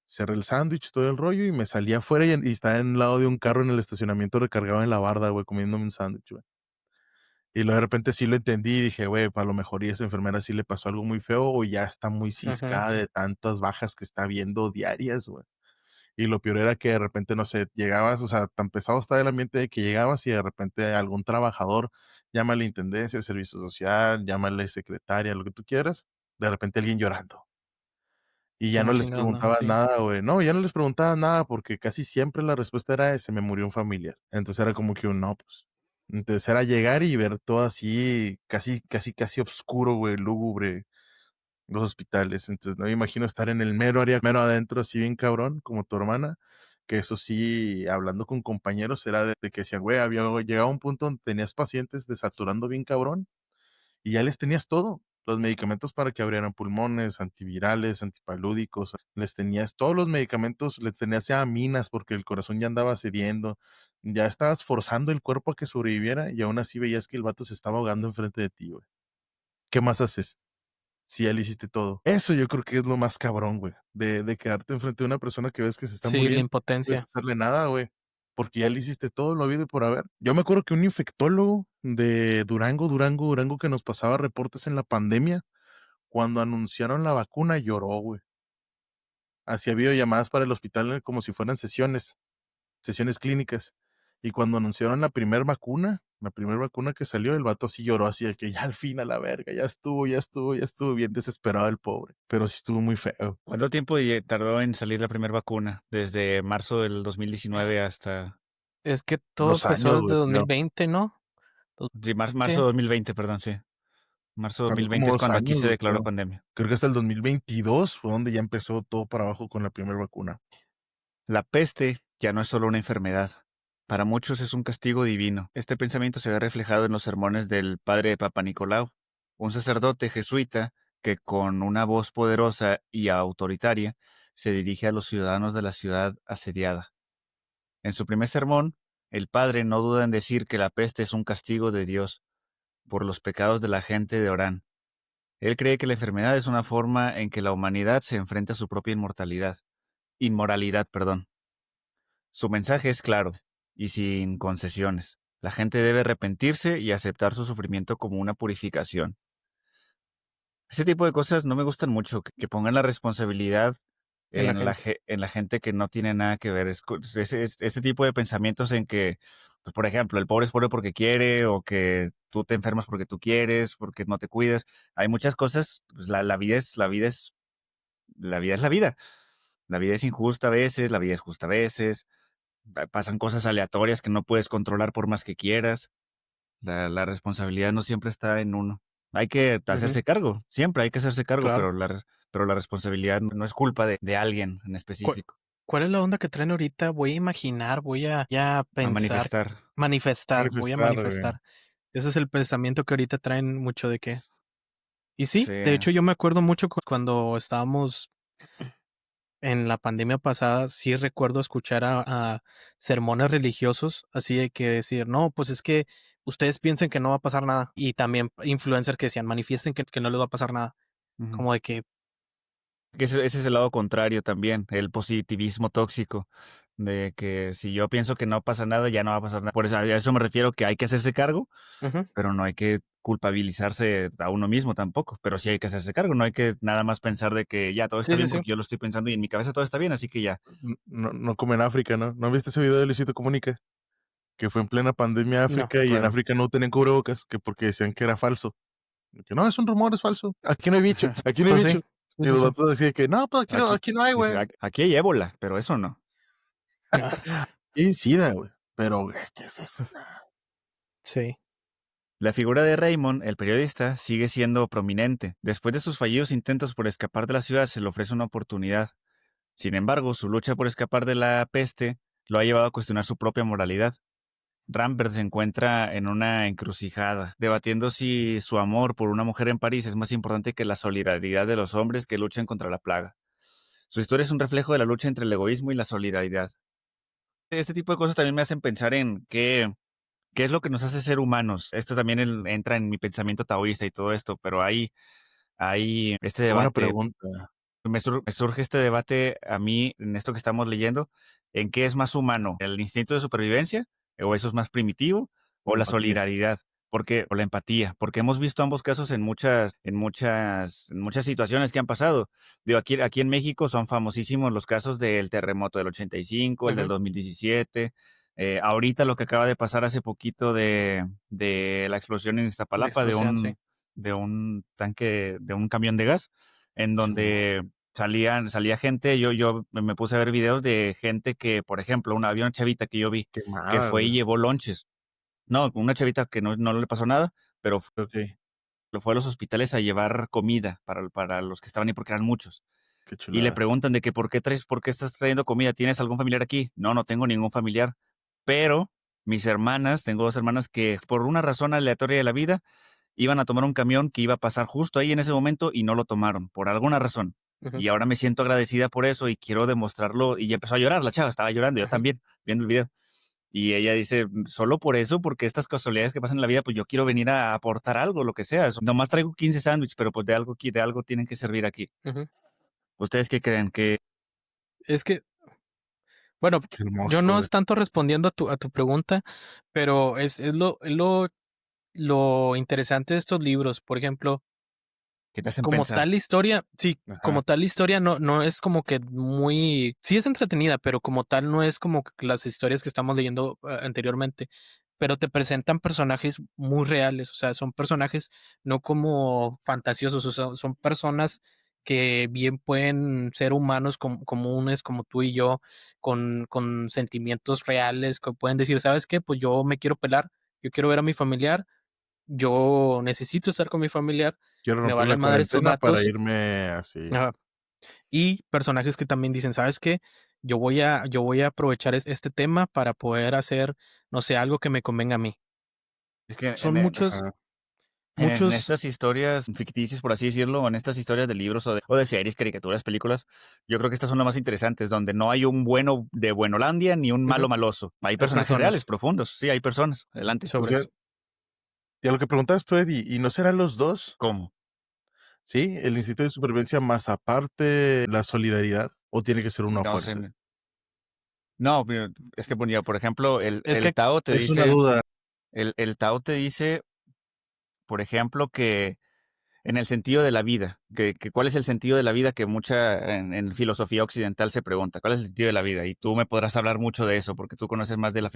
cerré el sándwich, todo el rollo y me salí afuera y estaba en el lado de un carro en el estacionamiento recargado en la barda, güey, comiéndome un sándwich, güey. Y luego de repente sí lo entendí y dije, güey, a lo mejor y a esa enfermera sí le pasó algo muy feo o ya está muy Ujú. ciscada de tantas bajas que está viendo diarias, güey. Y lo peor era que de repente, no sé, llegabas, o sea, tan pesado estaba el ambiente de que llegabas y de repente algún trabajador, llámale intendencia, servicio social, llámale secretaria, lo que tú quieras, de repente alguien llorando. Y ya no No, les chingados, no, preguntabas sí. nada, güey. No, ya no les preguntabas nada porque casi siempre la respuesta era: "Se me murió un familiar". Entonces era como que un no, pues. Entonces era llegar y ver todo así, casi oscuro, güey, lúgubre, los hospitales. Entonces, no me imagino estar en el mero área, mero adentro, así bien cabrón, como tu hermana, que eso sí, hablando con compañeros, era de que decían: "Güey, había llegado a un punto donde tenías pacientes desaturando bien cabrón, y ya les tenías todo, los medicamentos para que abrieran pulmones, antivirales, antipalúdicos, les tenías todos los medicamentos, les tenías ya minas porque el corazón ya andaba cediendo, ya estabas forzando el cuerpo a que sobreviviera y aún así veías que el vato se estaba ahogando enfrente de ti, güey. ¿Qué más haces? Si ya le hiciste todo. Eso yo creo que es lo más cabrón, güey, de quedarte enfrente de una persona que ves que se está Sí, la muriendo, no puedes impotencia. hacerle nada, güey, porque ya le hiciste todo lo habido y por haber. Yo me acuerdo que un infectólogo de Durango, que nos pasaba reportes en la pandemia, cuando anunciaron la vacuna lloró, güey. Hacía videollamadas para el hospital, como si fueran sesiones clínicas. Y cuando anunciaron la primer vacuna que salió, el vato sí lloró así de que ya al fin a la verga, ya estuvo bien desesperado el pobre. Pero sí estuvo muy feo. ¿Cuánto tiempo tardó en salir la primera vacuna? Desde marzo del 2019 hasta... Es que todo 2 empezó años, desde güey, creo. 2020, ¿no? Sí, marzo 2020. 2020, perdón, sí. Marzo Tardó como 2020 es 2 cuando aquí años, se güey, declaró creo. pandemia. Creo que hasta el 2022 fue donde ya empezó todo para abajo con la primera vacuna. La peste ya no es solo una enfermedad. Para muchos es un castigo divino. Este pensamiento se ve reflejado en los sermones del padre Papa Nicolau, un sacerdote jesuita que con una voz poderosa y autoritaria se dirige a los ciudadanos de la ciudad asediada. En su primer sermón, el padre no duda en decir que la peste es un castigo de Dios por los pecados de la gente de Orán. Él cree que la enfermedad es una forma en que la humanidad se enfrenta a su propia inmoralidad, perdón. Su mensaje es claro y sin concesiones. La gente debe arrepentirse y aceptar su sufrimiento como una purificación. Ese tipo de cosas no me gustan mucho, que pongan la responsabilidad En la gente. en la gente que no tiene nada que ver. Ese tipo de pensamientos en que, pues, por ejemplo, el pobre es pobre porque quiere, o que tú te enfermas porque tú quieres, porque no te cuidas. Hay muchas cosas, pues la vida es la vida. La vida es injusta a veces, la vida es justa a veces. Pasan cosas aleatorias que no puedes controlar por más que quieras. La responsabilidad no siempre está en uno. Hay que Ujú. hacerse cargo, siempre hay que hacerse cargo, Claro. pero la responsabilidad no es culpa de alguien en ¿Cuál específico. cuál es la onda que traen ahorita? Voy a imaginar, voy a ya A pensar, manifestar. manifestar, voy a Manifestar, güey. manifestar. Ese es el pensamiento que ahorita traen mucho de que y sí, Sí. de hecho, yo me acuerdo mucho cuando estábamos en la pandemia pasada, sí recuerdo escuchar a sermones religiosos, así de que decir: "No, pues es que ustedes piensen que no va a pasar nada", y también influencers que decían: "Manifiesten que no les va a pasar nada", Ujú. como de que Que ese es el lado contrario también, el positivismo tóxico, de que si yo pienso que no pasa nada, ya no va a pasar nada. Por eso, a eso me refiero, que hay que hacerse cargo, ujú, pero no hay que culpabilizarse a uno mismo tampoco, pero sí hay que hacerse cargo, no hay que nada más pensar de que ya todo está Sí, sí, bien sí. porque yo lo estoy pensando y en mi cabeza todo está bien, así que ya. No como en África, ¿no? ¿No viste ese video de Luisito Comunica? Que fue en plena pandemia No, África y en ¿cuál? África no tenían cubrebocas, que porque decían que era falso. Que no, es un rumor, es falso. Aquí no hay bicho, aquí no hay Pues sí, bicho. sí, Y sí, los sí. vatos decían que no, pues Aquí, aquí no hay, dice, güey. Aquí hay ébola, pero eso no. Y SIDA, güey. Pero, güey, ¿qué es eso? Sí. La figura de Raymond, el periodista, sigue siendo prominente. Después de sus fallidos intentos por escapar de la ciudad, se le ofrece una oportunidad. Sin embargo, su lucha por escapar de la peste lo ha llevado a cuestionar su propia moralidad. Rambert se encuentra en una encrucijada, debatiendo si su amor por una mujer en París es más importante que la solidaridad de los hombres que luchan contra la plaga. Su historia es un reflejo de la lucha entre el egoísmo y la solidaridad. Este tipo de cosas también me hacen pensar en qué es lo que nos hace ser humanos. Esto también entra en mi pensamiento taoísta y todo esto, pero hay este Qué buena debate. pregunta. Me surge este debate a mí en esto que estamos leyendo, en qué es más humano, el instinto de supervivencia, o eso es más primitivo, o La la empatía. solidaridad, o la empatía, porque hemos visto ambos casos en muchas situaciones que han pasado. Digo, aquí en México son famosísimos los casos del terremoto del 85, el del Ujú. 2017, ahorita lo que acaba de pasar hace poquito de la explosión en La Iztapalapa explosión, sí. de un tanque, de un camión de gas en Simón. donde salía gente, yo me puse a ver videos de gente que, por ejemplo, había una chavita que yo vi que Quemada, fue y güey. llevó lonches. No, una chavita que no le pasó nada, pero Ok, fue a los hospitales a llevar comida para los que estaban ahí, porque eran muchos. qué Y le chulada. preguntan de que por qué estás trayendo comida, ¿tienes algún familiar aquí? No, no tengo ningún familiar. Pero mis hermanas, tengo 2 hermanas que por una razón aleatoria de la vida, iban a tomar un camión que iba a pasar justo ahí en ese momento y no lo tomaron, por alguna razón. Ujú, Y ahora me siento agradecida por eso y quiero demostrarlo. Y ya empezó a llorar la chava, estaba llorando, yo ujú, también, viendo el video. Y ella dice, solo por eso, porque estas casualidades que pasan en la vida, pues yo quiero venir a aportar algo, lo que sea. Nomás traigo 15 sándwiches, pero pues de algo tienen que servir aquí. ujú. ¿Ustedes qué creen? Que Es que, bueno, Qué yo hermoso, no güey. es tanto respondiendo a tu pregunta, pero lo interesante de estos libros. Por ejemplo, te hacen como pensar? tal la historia, sí, como Ajá. tal la historia no es como que muy, sí es entretenida, pero como tal no es como que las historias que estamos leyendo anteriormente, pero te presentan personajes muy reales, o sea, son personajes no como fantasiosos, o sea, son personas que bien pueden ser humanos comunes como tú y yo, con sentimientos reales, que pueden decir, ¿sabes qué? Pues yo me quiero pelar, yo quiero ver a mi familiar, yo necesito estar con mi familiar, Quiero me romper la valen madre estos cuarentena para vatos. irme así. Ajá. Y personajes que también dicen, ¿sabes qué? Yo voy a aprovechar este tema para poder hacer, no sé, algo que me convenga a mí. Es que Son muchos, Ajá. en muchos, estas historias ficticias, por así decirlo, o en estas historias de libros o de series, caricaturas, películas, yo creo que estas son las más interesantes, donde no hay un bueno de Buenolandia ni un ujú, malo maloso. Hay hay personajes reales, personas profundos, sí, hay personas. Adelante. Pues sobre ya, eso. y a lo que preguntabas tú, Eddie, ¿y no serán los dos? ¿Cómo? ¿Sí? ¿El instinto de supervivencia más aparte la solidaridad? ¿O tiene que ser uno a No sé. fuerzas? No, pero es que ponía, por ejemplo, Es que, Es una duda. El Tao te dice, por ejemplo, que en el sentido de la vida, que cuál es el sentido de la vida que en filosofía occidental se pregunta, ¿cuál es el sentido de la vida? Y tú me podrás hablar mucho de eso, porque tú conoces más de las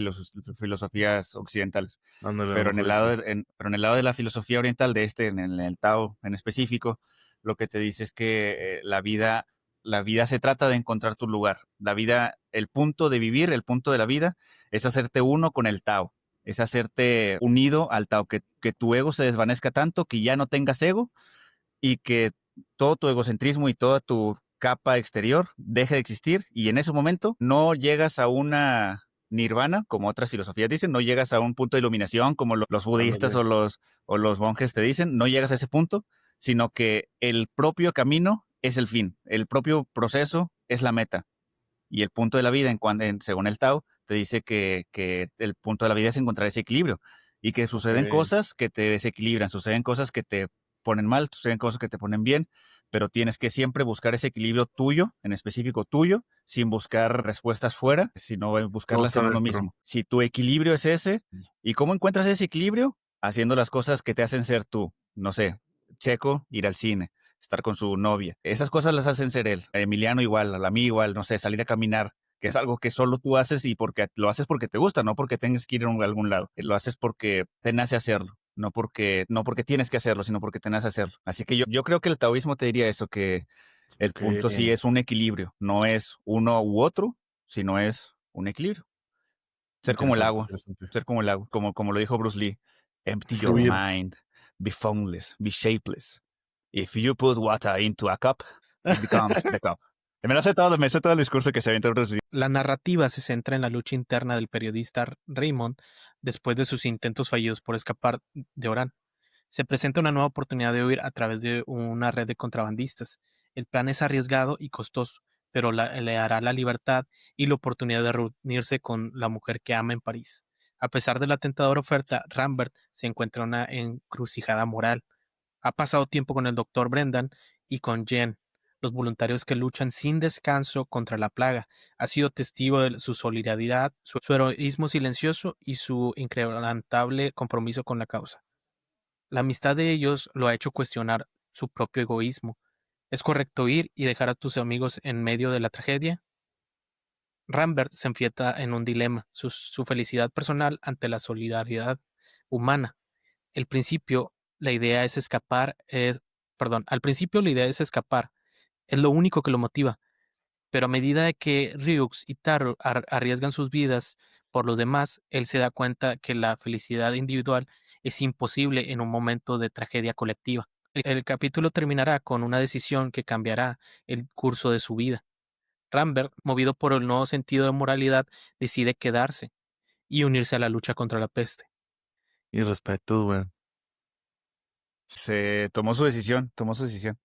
filosofías occidentales. Ándale, a lo Pero mejor y sí. pero en el lado de la filosofía oriental, en el Tao en específico, lo que te dice es que la vida se trata de encontrar tu lugar. La vida, el punto de vivir, el punto de la vida, es hacerte uno con el Tao, es hacerte unido al Tao, que tu ego se desvanezca tanto que ya no tengas ego y que todo tu egocentrismo y toda tu capa exterior deje de existir y en ese momento no llegas a una nirvana, como otras filosofías dicen, no llegas a un punto de iluminación como los budistas Ándale. o los monjes te dicen, no llegas a ese punto, sino que el propio camino es el fin, el propio proceso es la meta. Y el punto de la vida, según el Tao, te dice que el punto de la vida es encontrar ese equilibrio y que suceden Okey. cosas que te desequilibran, suceden cosas que te ponen mal, suceden cosas que te ponen bien, pero tienes que siempre buscar ese equilibrio tuyo, en específico tuyo, sin buscar respuestas fuera, sino Todo buscarlas está en uno adentro. mismo. Si tu equilibrio es ese, ¿y cómo encuentras ese equilibrio? haciendo las cosas que te hacen ser tú. No sé, Checo, ir al cine, estar con su novia. Esas cosas las hacen ser él. Emiliano igual, a mí igual, no sé, salir a caminar, que es algo que solo tú haces y porque lo haces porque te gusta, no porque tengas que ir a algún lado. Lo haces porque te nace hacerlo. No porque tienes que hacerlo, sino porque te nace hacerlo. Así que yo creo que el taoísmo te diría eso, que el Ok. punto sí es un equilibrio, no es uno u otro, sino es un equilibrio. Ser como el Interesante, agua, interesante. ser como el agua, como lo dijo Bruce Lee. Empty your Fluir. mind, be formless, be shapeless. If you put water into a cup, it becomes the cup. Me sé todo el discurso que se avienta Bruce Lee. La narrativa se centra en la lucha interna del periodista Raymond después de sus intentos fallidos por escapar de Orán. Se presenta una nueva oportunidad de huir a través de una red de contrabandistas. El plan es arriesgado y costoso, pero le dará la libertad y la oportunidad de reunirse con la mujer que ama en París. A pesar de la tentadora oferta, Rambert se encuentra en una encrucijada moral. Ha pasado tiempo con el doctor Brendan y con Jen, los voluntarios que luchan sin descanso contra la plaga. Ha sido testigo de su solidaridad, su heroísmo silencioso y su inquebrantable compromiso con la causa. La amistad de ellos lo ha hecho cuestionar su propio egoísmo. ¿Es correcto ir y dejar a tus amigos en medio de la tragedia? Rambert se enfrenta en un dilema, su felicidad personal ante la solidaridad humana. El principio, la idea es escapar, es, perdón, al principio la idea es escapar, es lo único que lo motiva, pero a medida de que Ryux y Taro arriesgan sus vidas por los demás, él se da cuenta que la felicidad individual es imposible en un momento de tragedia colectiva. El capítulo terminará con una decisión que cambiará el curso de su vida. Rambert, movido por el nuevo sentido de moralidad, decide quedarse y unirse a la lucha contra la peste. Y respeto, güey. Se tomó su decisión, tomó su decisión.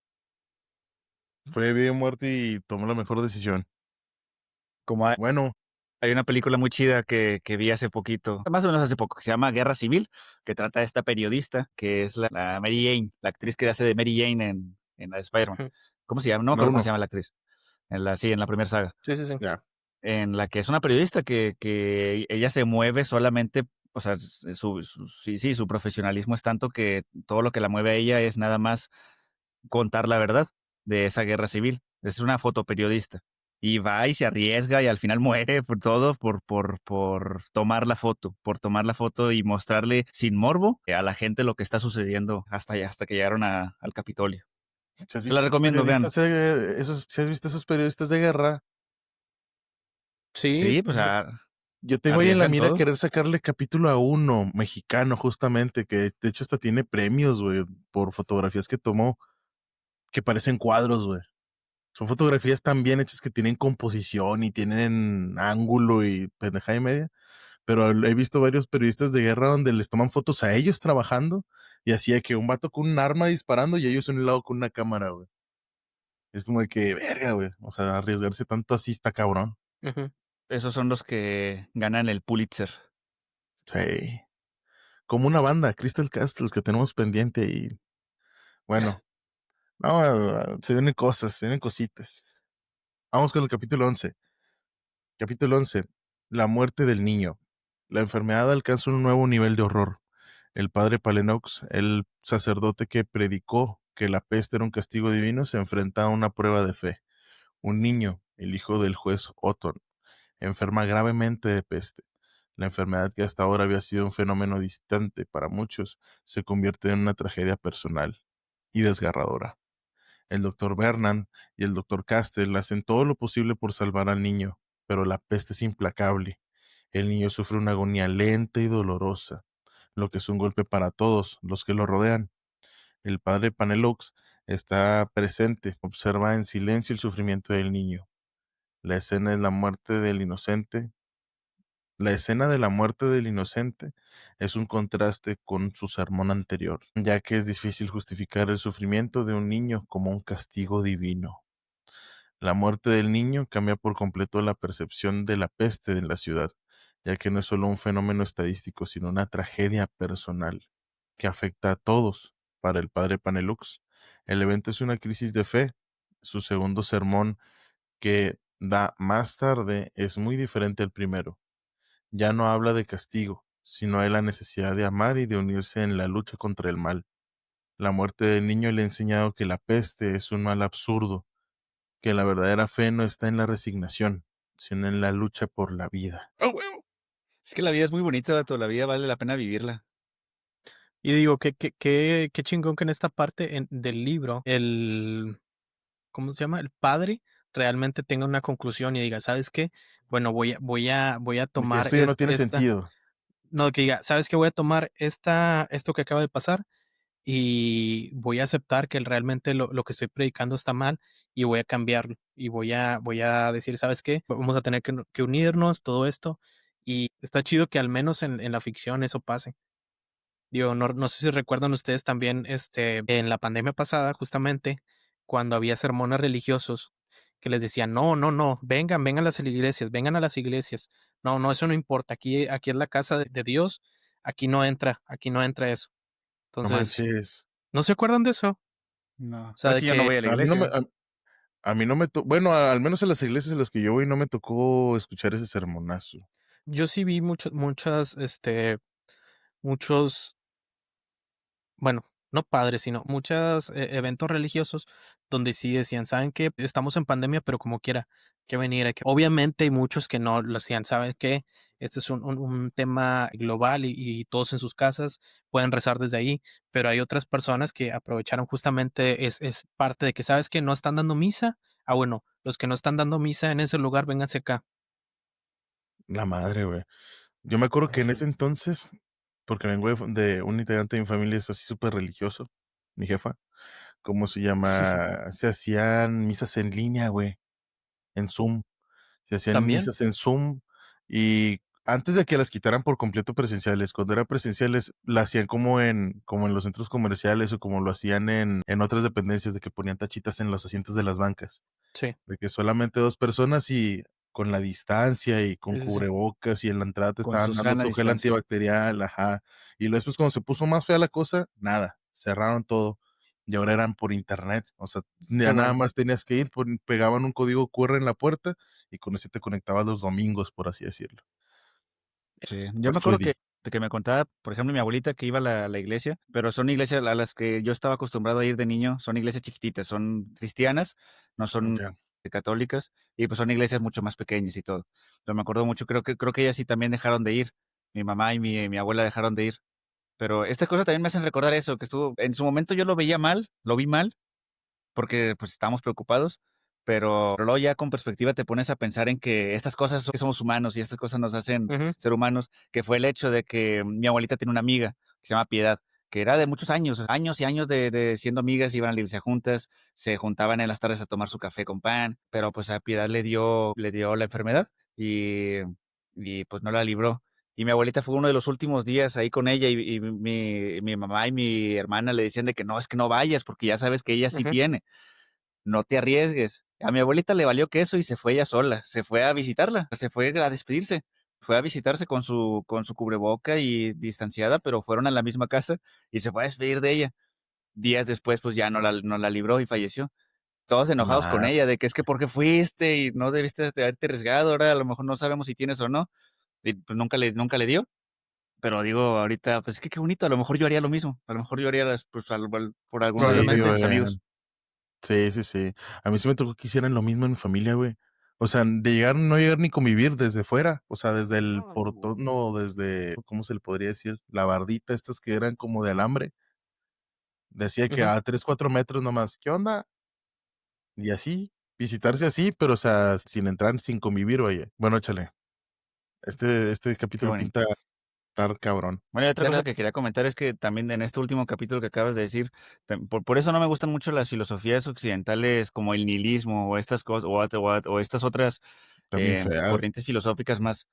Fue bien muerto y tomó la mejor decisión. Como hay, Bueno, hay una película muy chida que vi hace poquito, más o menos hace poco, que se llama Guerra Civil, que trata de esta periodista, que es la Mary Jane, la actriz que hace de Mary Jane en la de Spider-Man. ¿Cómo se llama? No me no, acuerdo cómo se no. llama la actriz. Sí, en la primera saga. Sí, sí, sí. Ya. En la que es una periodista que ella se mueve solamente, o sea, sí, su profesionalismo es tanto que todo lo que la mueve a ella es nada más contar la verdad de esa guerra civil. Es una fotoperiodista. Y va y se arriesga y al final muere por todo por tomar la foto y mostrarle sin morbo a la gente lo que está sucediendo hasta que llegaron al Capitolio. Si has Se la visto recomiendo, vean. periodistas, si has visto esos periodistas de guerra, Sí, Sí, pues yo tengo ahí en la arriesgan mira todo. querer sacarle capítulo a uno mexicano, justamente, que de hecho hasta tiene premios, güey, por fotografías que tomó, que parecen cuadros, güey. Son fotografías tan bien hechas que tienen composición y tienen ángulo y pendejada y media. Pero he visto varios periodistas de guerra donde les toman fotos a ellos trabajando y así de que un vato con un arma disparando y ellos en un lado con una cámara, güey. Es como de que, verga, güey. O sea, arriesgarse tanto así está cabrón. ujú. Esos son los que ganan el Pulitzer. Sí. Como una banda, Crystal Castles, que tenemos pendiente y, bueno, no, se vienen cosas, se vienen cositas. Vamos con el capítulo 11. Capítulo 11. La muerte del niño. La enfermedad alcanza un nuevo nivel de horror. El padre Palenox, el sacerdote que predicó que la peste era un castigo divino, se enfrenta a una prueba de fe. Un niño, el hijo del juez Otton, enferma gravemente de peste. La enfermedad que hasta ahora había sido un fenómeno distante para muchos, se convierte en una tragedia personal y desgarradora. El doctor Vernon y el doctor Castell hacen todo lo posible por salvar al niño, pero la peste es implacable. El niño sufre una agonía lenta y dolorosa, lo que es un golpe para todos los que lo rodean. El padre Panelux está presente, observa en silencio el sufrimiento del niño. La escena es la muerte del inocente. La escena de la muerte del inocente es un contraste con su sermón anterior, ya que es difícil justificar el sufrimiento de un niño como un castigo divino. La muerte del niño cambia por completo la percepción de la peste en la ciudad, ya que no es solo un fenómeno estadístico, sino una tragedia personal que afecta a todos. Para el padre Panelux, el evento es una crisis de fe. Su segundo sermón que da más tarde es muy diferente al primero. Ya no habla de castigo, si no hay la necesidad de amar y de unirse en la lucha contra el mal. La muerte del niño le ha enseñado que la peste es un mal absurdo, que la verdadera fe no está en la resignación, sino en la lucha por la vida. ¡Ah, huevo! Es que la vida es muy bonita, vato, la vida vale la pena vivirla. Y digo, qué chingón que en esta parte del libro, ¿cómo se llama? El padre realmente tenga una conclusión y diga, ¿sabes qué? Bueno, voy a De que tomar esto ya no tiene sentido. no, que diga, ¿sabes qué? Voy a tomar esto que acaba de pasar y voy a aceptar que realmente lo que estoy predicando está mal y voy a cambiarlo y voy a decir, ¿sabes qué? Vamos a tener que unirnos, todo esto. Y está chido que al menos en la ficción eso pase. Digo, no sé si recuerdan ustedes también, en la pandemia pasada, justamente, cuando había sermones religiosos que les decían, no, no, no, vengan a las iglesias, vengan a las iglesias. No, no, eso no importa. Aquí es la casa de Dios, aquí no entra eso. No Entonces, manches. ¿no se acuerdan de eso? O No, sea, pero de aquí yo no que voy a la A mí no me, iglesia. a mí no me tocó, bueno, al menos en las iglesias en las que yo voy no me tocó escuchar ese sermonazo. yo sí vi muchos, bueno, no padres, sino muchos eventos religiosos donde sí decían, ¿saben qué? Estamos en pandemia, pero como quiera que venir. Obviamente hay muchos que no lo hacían, ¿saben qué? Este es un tema global y todos en sus casas pueden rezar desde ahí, pero hay otras personas que aprovecharon justamente, es parte de que, ¿sabes que no están dando misa? Ah, bueno, los que no están dando misa en ese lugar, vénganse acá. La madre, güey. Yo me acuerdo que en ese Ujú. entonces, porque vengo de un integrante de mi familia es así súper religioso, mi jefa, ¿cómo se llama? Se hacían misas en línea, güey, en Zoom. Se hacían También, misas en Zoom y antes de que las quitaran por completo presenciales, cuando eran presenciales, la hacían como en los centros comerciales o como lo hacían en otras dependencias de que ponían tachitas en los asientos de las bancas. sí, De que solamente 2 personas y con la distancia y con sí, sí, sí. cubrebocas y en la entrada te Con estaban su dando sana tu gel distancia. antibacterial, ajá. Y luego después cuando se puso más fea la cosa, nada, cerraron todo. Y ahora eran por internet, o sea, Qué ya nada bueno. más tenías que ir, pegaban un código QR en la puerta y con ese te conectabas los domingos, por así decirlo. Sí, yo me Pues acuerdo Quidditch. de que me contaba, por ejemplo, mi abuelita que iba a la iglesia, pero son iglesias a las que yo estaba acostumbrado a ir de niño, son iglesias chiquititas, son cristianas, no son Ya. católicas, y pues son iglesias mucho más pequeñas y todo. Pero me acuerdo mucho, creo que ellas sí también dejaron de ir. Mi mamá y mi abuela dejaron de ir. Pero estas cosas también me hacen recordar eso, que estuvo, en su momento yo lo veía mal, lo vi mal, porque pues estábamos preocupados, pero luego ya con perspectiva te pones a pensar en que estas cosas que somos humanos y estas cosas nos hacen Ujú, ser humanos, que fue el hecho de que mi abuelita tiene una amiga que se llama Piedad, que era de muchos años, años y años de siendo amigas, iban a la iglesia juntas, se juntaban en las tardes a tomar su café con pan, pero pues a Piedad le dio la enfermedad y, y pues no la libró. Y mi abuelita fue uno de los últimos días ahí con ella y mi mamá y mi hermana le decían de que no, es que no vayas porque ya sabes que ella sí ujú. tiene, no te arriesgues. A mi abuelita le valió queso y se fue ella sola, se fue a visitarla, se fue a despedirse, fue a visitarse con su cubreboca y distanciada, pero fueron a la misma casa y se fue a despedir de ella. Días después, pues ya no la libró y falleció. Todos enojados con ella, de que es que ¿por qué fuiste? Y no debiste de haberte arriesgado, ahora a lo mejor no sabemos si tienes o no. Y pues nunca le dio. Pero digo, ahorita, pues es que qué bonito, a lo mejor yo haría lo mismo. A lo mejor yo haría pues, por alguno Sí, de Probablemente. mis güey. amigos. Sí, sí, sí. A mí sí me tocó que hicieran lo mismo en mi familia, güey. O sea, de llegar, no llegar ni convivir desde fuera, o sea, desde el portón o desde, ¿cómo se le podría decir? La bardita, estas que eran como de alambre. Decía que Ujú. a 3 4 metros nomás, ¿qué onda? Y así, visitarse así, pero o sea, sin entrar, sin convivir, oye. Bueno, échale. Este Qué capítulo bonito. pinta estar cabrón. Bueno, y otra De cosa nada. que quería comentar es que también en este último capítulo que acabas de decir, por eso no me gustan mucho las filosofías occidentales como el nihilismo o estas cosas o estas otras También fea. corrientes filosóficas más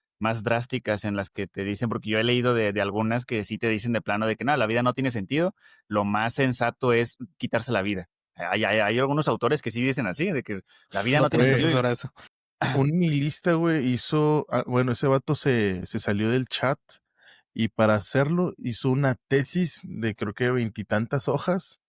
drásticas en las que te dicen, porque yo he leído de algunas que sí te dicen de plano de que nada, la vida no tiene sentido, lo más sensato es quitarse la vida. Hay algunos autores que sí dicen así, de que la vida No no tiene tienes que sentido. Güey, asesorar eso. un nihilista, güey, hizo, bueno, ese vato se salió del chat y para hacerlo hizo una tesis de creo que veintitantas hojas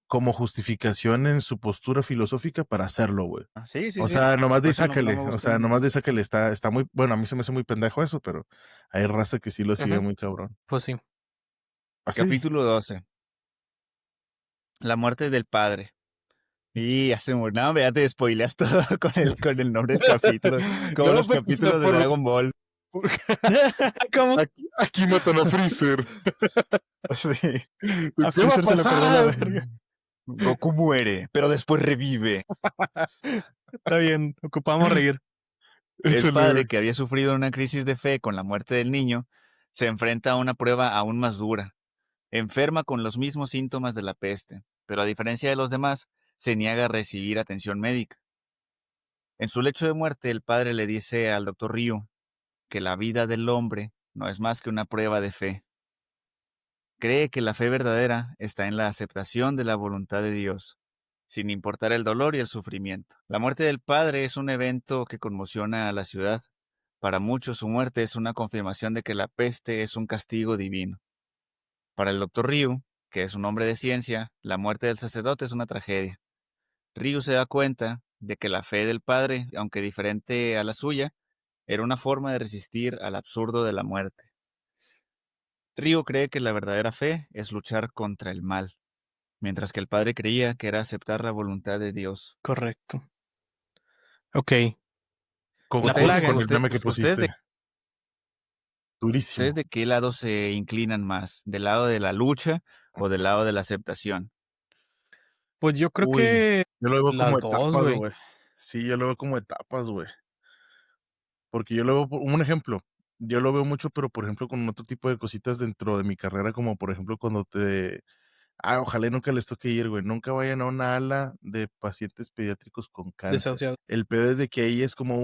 como justificación en su postura filosófica para hacerlo, güey. Sí, sí, O sí. sea, nomás Por de eso no sácale, me o sea, gustan. nomás de sácale está muy, bueno, a mí se me hace muy pendejo eso, pero hay raza que sí lo sigue Ujú. muy cabrón. Pues sí. ¿Así? Capítulo 12. La muerte del padre. Y hace no, hombre, ya te spoileas todo con el nombre del capítulo. Como No, los pues, o sea, capítulos de Dragon Ball. por- ¿Cómo? aquí matan a Freezer. Sí. A ¿Qué va a Freezer se lo cargó la pasar? verga. Goku muere, pero después revive. Está bien, ocupamos reír. El Échale, padre, güey. que había sufrido una crisis de fe con la muerte del niño, se enfrenta a una prueba aún más dura. Enferma con los mismos síntomas de la peste, pero a diferencia de los demás, se niega a recibir atención médica. En su lecho de muerte, el padre le dice al doctor Ryu que la vida del hombre no es más que una prueba de fe. Cree que la fe verdadera está en la aceptación de la voluntad de Dios, sin importar el dolor y el sufrimiento. La muerte del padre es un evento que conmociona a la ciudad. Para muchos, su muerte es una confirmación de que la peste es un castigo divino. Para el doctor Ryu, que es un hombre de ciencia, la muerte del sacerdote es una tragedia. Ryu se da cuenta de que la fe del padre, aunque diferente a la suya, era una forma de resistir al absurdo de la muerte. Ryu cree que la verdadera fe es luchar contra el mal, mientras que el padre creía que era aceptar la voluntad de Dios. Correcto. Ok. La Concuerdo plaga. con el meme que ¿Ustedes pusiste. ustedes Durísimo. de qué lado se inclinan más? ¿Del lado de la lucha o del lado de la aceptación? Pues yo creo Uy, que yo lo veo como las dos, etapas, güey. güey. Sí, yo lo veo como etapas, güey. Porque yo lo veo, un ejemplo, yo lo veo mucho, pero por ejemplo con otro tipo de cositas dentro de mi carrera, como por ejemplo cuando ojalá y nunca les toque ir, güey, nunca vayan a una ala de pacientes pediátricos con cáncer. Desahuciado. El pedo es de que ahí es como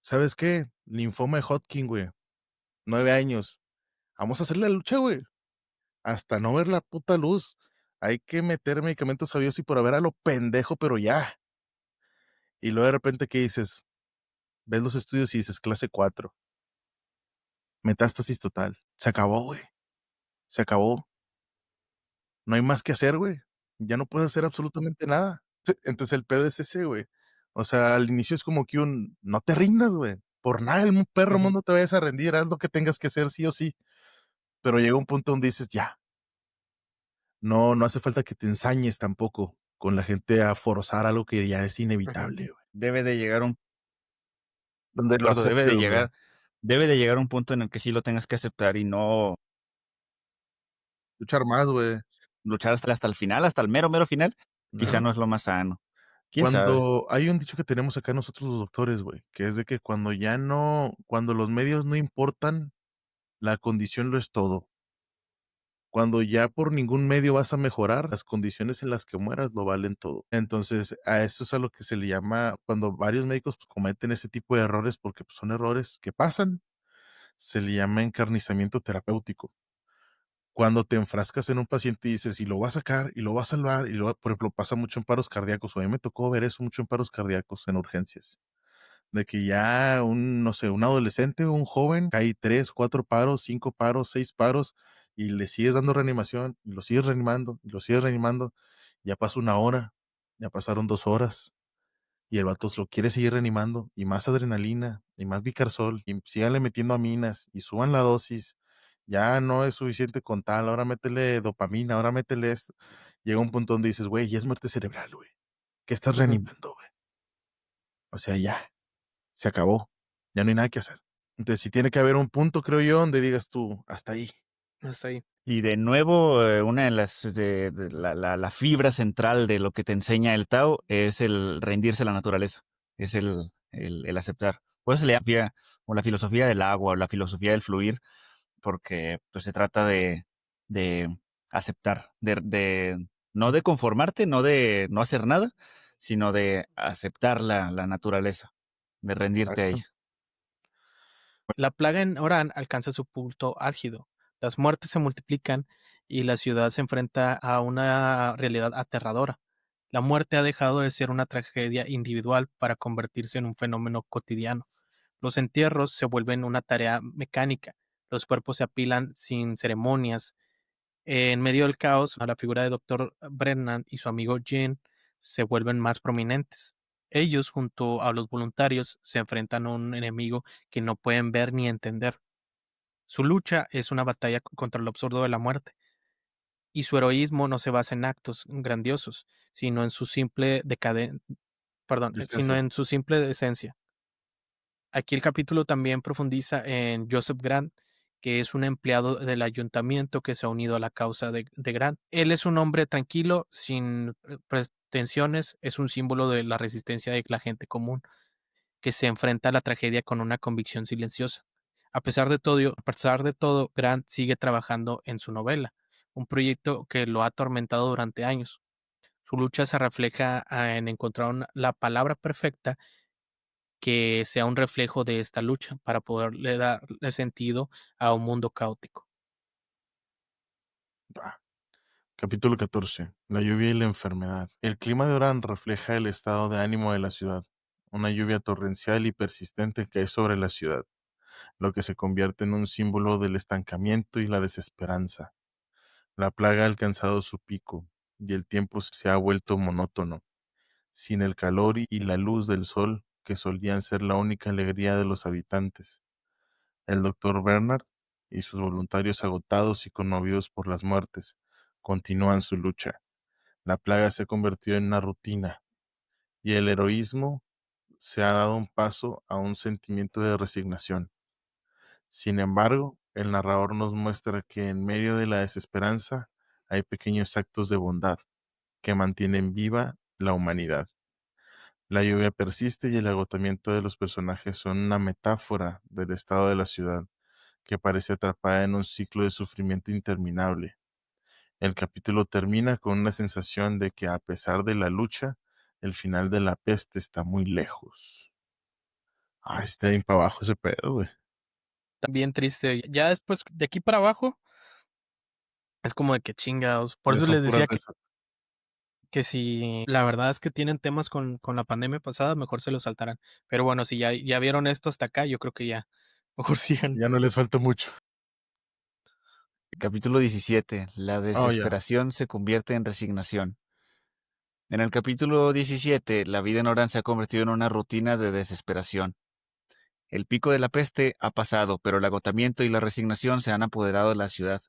¿sabes qué? Linfoma de Hodgkin, güey, 9 años. Vamos a hacer la lucha, güey, hasta no ver la puta luz. Hay que meter medicamentos a Dios y por haber a lo pendejo, pero ya. Y luego de repente, ¿qué dices? Ves los estudios y dices clase 4, metástasis total. Se acabó, güey. Se acabó. No hay más que hacer, güey. Ya no puedes hacer absolutamente nada. Sí, entonces el pedo es ese, güey. O sea, al inicio es como que no te rindas, güey. Por nada el perro Ujú. mundo te vayas a rendir, haz lo que tengas que hacer sí o sí. Pero llega un punto donde dices, ya, no hace falta que te ensañes tampoco con la gente a forzar algo que ya es inevitable, güey. Debe de llegar un Donde lo acuerdo, aceptes, güey. debe de llegar un punto en el que sí lo tengas que aceptar y no Luchar más, güey. luchar hasta el final, hasta el mero, mero final. Quizá No. no es lo más sano. ¿Quién sabe? Cuando hay un dicho que tenemos acá nosotros los doctores, güey, que es de que cuando los medios no importan, la condición lo es todo. Cuando ya por ningún medio vas a mejorar, las condiciones en las que mueras lo valen todo. Entonces, a eso es a lo que se le llama, cuando varios médicos pues, cometen ese tipo de errores, porque pues, son errores que pasan, se le llama encarnizamiento terapéutico. Cuando te enfrascas en un paciente y dices, y lo va a sacar, y lo va a salvar, por ejemplo, pasa mucho en paros cardíacos, o a mí me tocó ver eso mucho en paros cardíacos, en urgencias, de que ya no sé, un adolescente o un joven cae 3, 4 paros, 5 paros, 6 paros y le sigues dando reanimación y lo sigues reanimando y lo sigues reanimando. Ya pasó una hora, ya pasaron 2 horas y el vato lo quiere seguir reanimando y más adrenalina y más bicarsol y síganle metiendo aminas y suban la dosis. Ya no es suficiente con tal, ahora métele dopamina, ahora métele esto. Llega un punto donde dices, güey, ya es muerte cerebral, güey. ¿Qué estás Ujú. reanimando, güey? O sea, ya. Se acabó. Ya no hay nada que hacer. Entonces, sí tiene que haber un punto, creo yo, donde digas tú, hasta ahí. Hasta ahí. Y de nuevo, una de las la fibra central de lo que te enseña el Tao es el rendirse a la naturaleza, es el aceptar. Pues se le llama o la filosofía del agua o la filosofía del fluir, porque pues se trata de aceptar, no de conformarte, no de no hacer nada, sino de aceptar la naturaleza, de rendirte a Exacto. ella. La plaga en Orán alcanza su punto álgido. Las muertes se multiplican y la ciudad se enfrenta a una realidad aterradora. La muerte ha dejado de ser una tragedia individual para convertirse en un fenómeno cotidiano. Los entierros se vuelven una tarea mecánica. Los cuerpos se apilan sin ceremonias En medio del caos, la figura de Doctor Brennan y su amigo Jean se vuelven más prominentes. Ellos, junto a los voluntarios, se enfrentan a un enemigo que no pueden ver ni entender. Su lucha es una batalla contra lo absurdo de la muerte, y su heroísmo no se basa en actos grandiosos, sino en su sino Distancia. en su simple esencia. Aquí el capítulo también profundiza en Joseph Grant, que es un empleado del ayuntamiento que se ha unido a la causa de Grant. Él es un hombre tranquilo, sin pretensiones, es un símbolo de la resistencia de la gente común, que se enfrenta a la tragedia con una convicción silenciosa. A pesar de todo, Grant sigue trabajando en su novela, un proyecto que lo ha atormentado durante años. Su lucha se refleja en encontrar la palabra perfecta que sea un reflejo de esta lucha para poderle darle sentido a un mundo caótico. Va. Capítulo 14. La lluvia y la enfermedad. El clima de Orán refleja el estado de ánimo de la ciudad. Una lluvia torrencial y persistente cae sobre la ciudad, lo que se convierte en un símbolo del estancamiento y la desesperanza. La plaga ha alcanzado su pico, y el tiempo se ha vuelto monótono, sin el calor y la luz del sol que solían ser la única alegría de los habitantes. El doctor Bernard y sus voluntarios agotados y conmovidos por las muertes continúan su lucha. La plaga se ha convertido en una rutina y el heroísmo se ha dado un paso a un sentimiento de resignación. Sin embargo, el narrador nos muestra que en medio de la desesperanza hay pequeños actos de bondad que mantienen viva la humanidad. La lluvia persiste y el agotamiento de los personajes son una metáfora del estado de la ciudad, que parece atrapada en un ciclo de sufrimiento interminable. El capítulo termina con una sensación de que a pesar de la lucha, el final de la peste está muy lejos. Ay, está bien para abajo ese pedo, güey. También triste. Ya después, de aquí para abajo, es como de que chingados. Por Ya eso son les puras decía de esas. que si la verdad es que tienen temas con la pandemia pasada, mejor se los saltarán. Pero bueno, si ya vieron esto hasta acá, yo creo que ya, mejor sigan. Ya no les falta mucho. Capítulo 17. La Oh, ya. desesperación se convierte en resignación. En el capítulo 17, la vida en Oran se ha convertido en una rutina de desesperación. El pico de la peste ha pasado, pero el agotamiento y la resignación se han apoderado de la ciudad.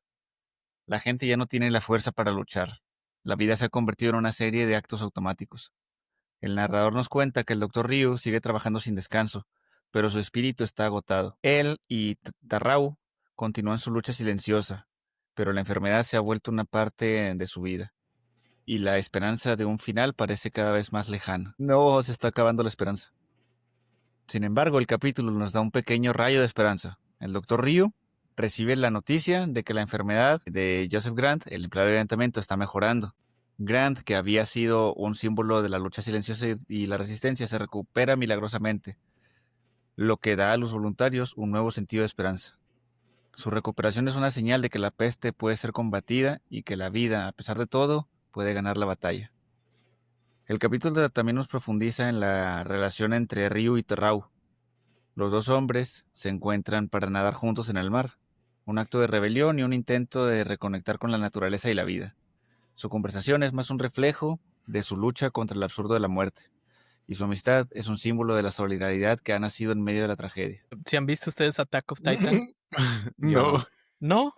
La gente ya no tiene la fuerza para luchar. La vida se ha convertido en una serie de actos automáticos. El narrador nos cuenta que el Dr. Ryu sigue trabajando sin descanso, pero su espíritu está agotado. Él y Tarrau continúan su lucha silenciosa, pero la enfermedad se ha vuelto una parte de su vida. Y la esperanza de un final parece cada vez más lejana. No, se está acabando la esperanza. Sin embargo, el capítulo nos da un pequeño rayo de esperanza. El Dr. Ryu recibe la noticia de que la enfermedad de Joseph Grant, el empleado de ayuntamiento, está mejorando. Grant, que había sido un símbolo de la lucha silenciosa y la resistencia, se recupera milagrosamente, lo que da a los voluntarios un nuevo sentido de esperanza. Su recuperación es una señal de que la peste puede ser combatida y que la vida, a pesar de todo, puede ganar la batalla. El capítulo también nos profundiza en la relación entre Ryu y Terrau. Los dos hombres se encuentran para nadar juntos en el mar, un acto de rebelión y un intento de reconectar con la naturaleza y la vida. Su conversación es más un reflejo de su lucha contra el absurdo de la muerte, y su amistad es un símbolo de la solidaridad que ha nacido en medio de la tragedia. ¿Si han visto ustedes Attack of Titan? Yo No. no. ¿No?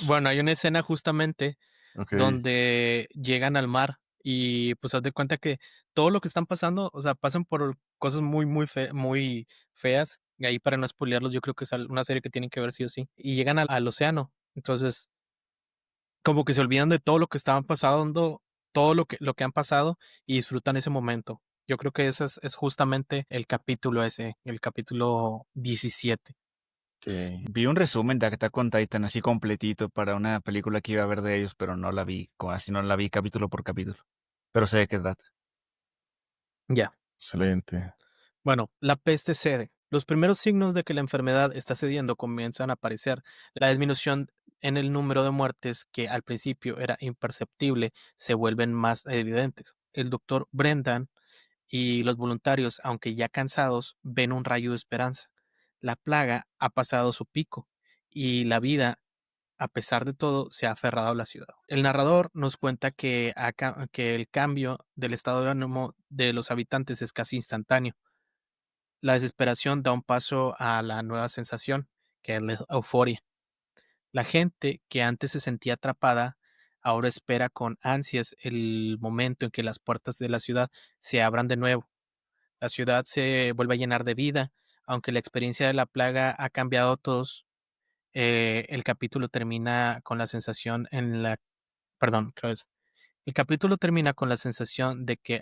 Bueno, hay una escena justamente Ok. donde llegan al mar y pues haz de cuenta que todo lo que están pasando, o sea, pasan por cosas muy feas. Y ahí para no spoilearlos, yo creo que es una serie que tienen que ver sí o sí. Y llegan al océano. Entonces, como que se olvidan de todo lo que estaban pasando, todo lo que han pasado y disfrutan ese momento. Yo creo que ese es justamente el capítulo ese, el capítulo 17. Ok. Vi un resumen de Attack on Titan así completito para una película que iba a ver de ellos, pero no la vi, así no la vi capítulo por capítulo. Pero sé de qué trata. Ya. Excelente. Bueno, la peste cede. Los primeros signos de que la enfermedad está cediendo comienzan a aparecer. La disminución en el número de muertes, que al principio era imperceptible, se vuelven más evidentes. El doctor Brendan y los voluntarios, aunque ya cansados, ven un rayo de esperanza. La plaga ha pasado su pico y la vida a pesar de todo, se ha aferrado a la ciudad. El narrador nos cuenta que el cambio del estado de ánimo de los habitantes es casi instantáneo. La desesperación da un paso a la nueva sensación, que es la euforia. La gente que antes se sentía atrapada, ahora espera con ansias el momento en que las puertas de la ciudad se abran de nuevo. La ciudad se vuelve a llenar de vida, aunque la experiencia de la plaga ha cambiado a todos. El capítulo termina con la sensación en la, perdón, creo es- el capítulo termina con la sensación de que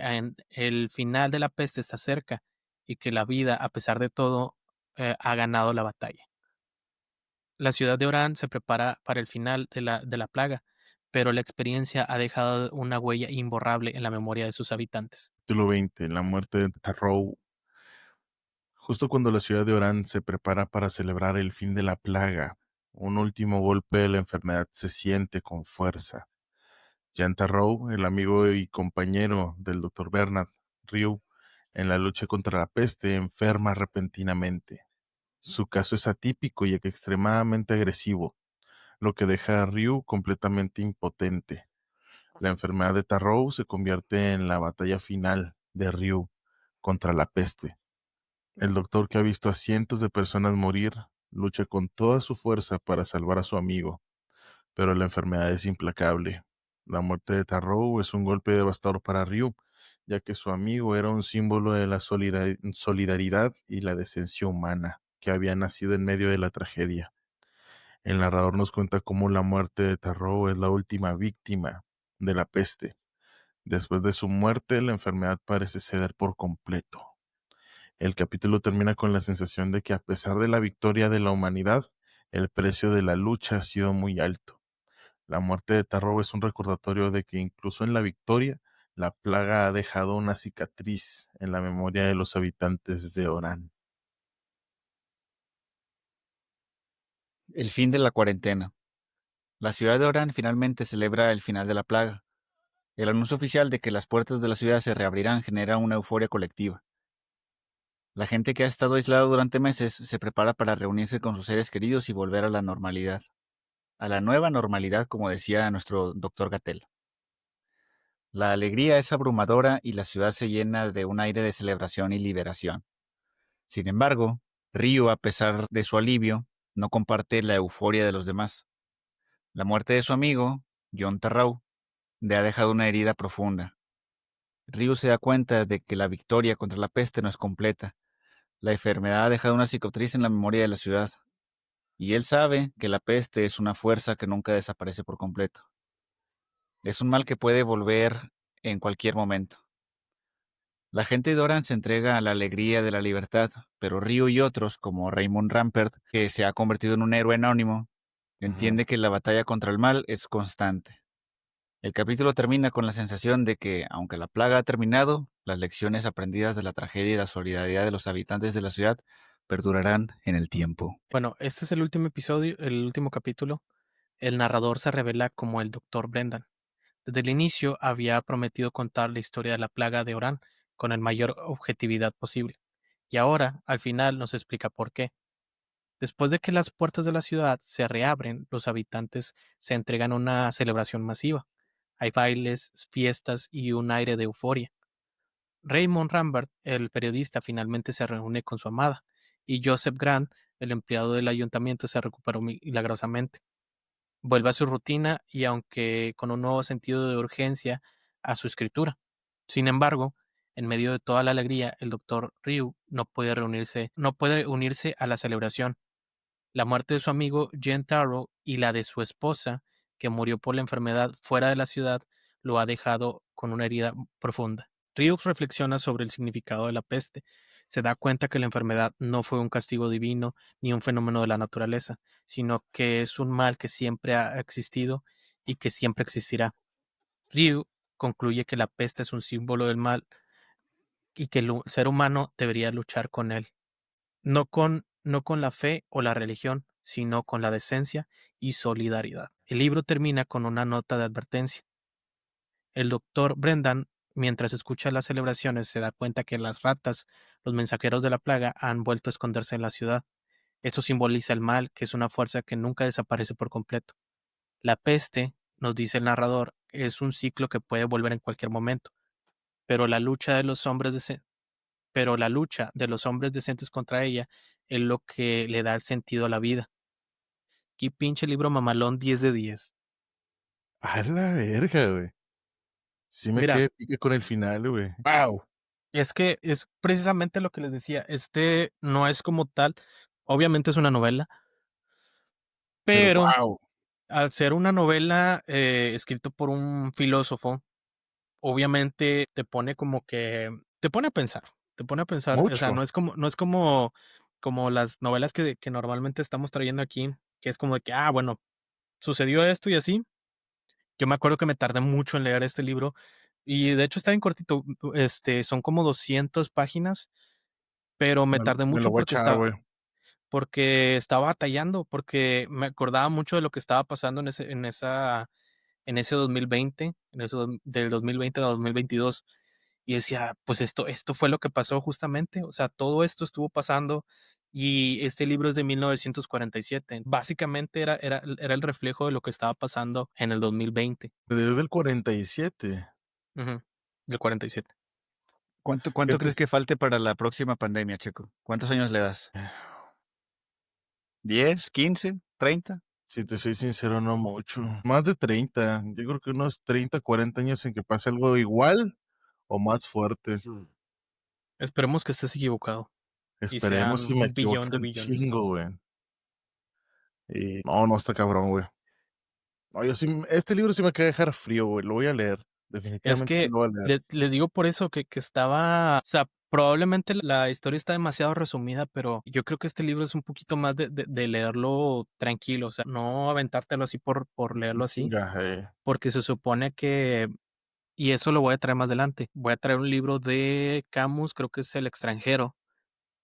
el final de la peste está cerca y que la vida, a pesar de todo, ha ganado la batalla. La ciudad de Orán se prepara para el final de la plaga, pero la experiencia ha dejado una huella imborrable en la memoria de sus habitantes. Capítulo 20. La muerte de Tarrow. Justo cuando la ciudad de Orán se prepara para celebrar el fin de la plaga, un último golpe de la enfermedad se siente con fuerza. Jan Tarrow, el amigo y compañero del Dr. Bernard Ryu en la lucha contra la peste, enferma repentinamente. Su caso es atípico y extremadamente agresivo, lo que deja a Ryu completamente impotente. La enfermedad de Tarrow se convierte en la batalla final de Ryu contra la peste. El doctor, que ha visto a cientos de personas morir, lucha con toda su fuerza para salvar a su amigo, pero la enfermedad es implacable. La muerte de Tarrow es un golpe devastador para Ryu, ya que su amigo era un símbolo de la solidaridad y la decencia humana que había nacido en medio de la tragedia. El narrador nos cuenta cómo la muerte de Tarrow es la última víctima de la peste. Después de su muerte, la enfermedad parece ceder por completo. El capítulo termina con la sensación de que, a pesar de la victoria de la humanidad, el precio de la lucha ha sido muy alto. La muerte de Tarrow es un recordatorio de que incluso en la victoria, la plaga ha dejado una cicatriz en la memoria de los habitantes de Orán. El fin de la cuarentena. La ciudad de Orán finalmente celebra el final de la plaga. El anuncio oficial de que las puertas de la ciudad se reabrirán genera una euforia colectiva. La gente que ha estado aislada durante meses se prepara para reunirse con sus seres queridos y volver a la normalidad. A la nueva normalidad, como decía nuestro doctor Gatell. La alegría es abrumadora y la ciudad se llena de un aire de celebración y liberación. Sin embargo, Ryu, a pesar de su alivio, no comparte la euforia de los demás. La muerte de su amigo, John Tarrau, le ha dejado una herida profunda. Ryu se da cuenta de que la victoria contra la peste no es completa. La enfermedad ha dejado una cicatriz en la memoria de la ciudad, y él sabe que la peste es una fuerza que nunca desaparece por completo. Es un mal que puede volver en cualquier momento. La gente de Oran se entrega a la alegría de la libertad, pero Ryu y otros, como Raymond Rampert, que se ha convertido en un héroe anónimo, entiende que la batalla contra el mal es constante. El capítulo termina con la sensación de que, aunque la plaga ha terminado, las lecciones aprendidas de la tragedia y la solidaridad de los habitantes de la ciudad perdurarán en el tiempo. Bueno, este es el último episodio, el último capítulo. El narrador se revela como el Dr. Brendan. Desde el inicio había prometido contar la historia de la plaga de Orán con el mayor objetividad posible. Y ahora, al final, nos explica por qué. Después de que las puertas de la ciudad se reabren, los habitantes se entregan a una celebración masiva. Hay bailes, fiestas y un aire de euforia. Raymond Rambert, el periodista, finalmente se reúne con su amada, y Joseph Grant, el empleado del ayuntamiento, se recuperó milagrosamente. Vuelve a su rutina y, aunque con un nuevo sentido de urgencia, a su escritura. Sin embargo, en medio de toda la alegría, el doctor Ryu no puede unirse a la celebración. La muerte de su amigo Jen Tarrow y la de su esposa, que murió por la enfermedad fuera de la ciudad, lo ha dejado con una herida profunda. Ryux reflexiona sobre el significado de la peste. Se da cuenta que la enfermedad no fue un castigo divino ni un fenómeno de la naturaleza, sino que es un mal que siempre ha existido y que siempre existirá. Ryu concluye que la peste es un símbolo del mal y que el ser humano debería luchar con él. No con la fe o la religión, sino con la decencia y solidaridad. El libro termina con una nota de advertencia. El doctor Brendan, mientras escucha las celebraciones, se da cuenta que las ratas, los mensajeros de la plaga, han vuelto a esconderse en la ciudad. Esto simboliza el mal, que es una fuerza que nunca desaparece por completo. La peste, nos dice el narrador, es un ciclo que puede volver en cualquier momento, pero la lucha de los hombres pero la lucha de los hombres decentes contra ella es lo que le da el sentido a la vida. Qué pinche libro mamalón 10 de 10. A la verga, güey. Sí me Mira, quedé pique con el final, güey. Wow. es que es precisamente lo que les decía, no es como tal, obviamente es una novela, Pero pero wow. al ser una novela escrito por un filósofo, obviamente te pone a pensar, o sea, Mucho. no es como las novelas que normalmente estamos trayendo aquí, que es como de que, bueno, sucedió esto y así. Yo me acuerdo que me tardé mucho en leer este libro y de hecho está bien cortito, son como 200 páginas, pero me tardé Me lo mucho voy a echar, güey. porque estaba batallando, porque me acordaba mucho de lo que estaba pasando en ese 2020, del 2020 al 2022. Y decía, pues esto fue lo que pasó justamente, o sea, todo esto estuvo pasando y este libro es de 1947. Básicamente era el reflejo de lo que estaba pasando en el 2020. Desde el 47. Ujú, del 47. ¿Cuánto Fíjate, crees que falte para la próxima pandemia, Checo? ¿Cuántos años le das? ¿10, 15, 30? si te soy sincero, no mucho. Más de 30. Yo creo que unos 30, 40 años en que pase algo igual o más fuerte. Esperemos que estés equivocado y Esperemos si sean me un billón equivoqué de un billones. chingo, güey. Y no, no está cabrón, güey. No, yo sí, este libro sí me queda dejar frío, güey. Lo voy a leer. Es Definitivamente sí que lo voy a leer. les digo por eso que estaba, o sea, probablemente la historia está demasiado resumida, pero yo creo que este libro es un poquito más de leerlo tranquilo, o sea, no aventártelo así por leerlo así, Chinga, porque se supone que, y eso lo voy a traer más adelante, voy a traer un libro de Camus, creo que es El extranjero,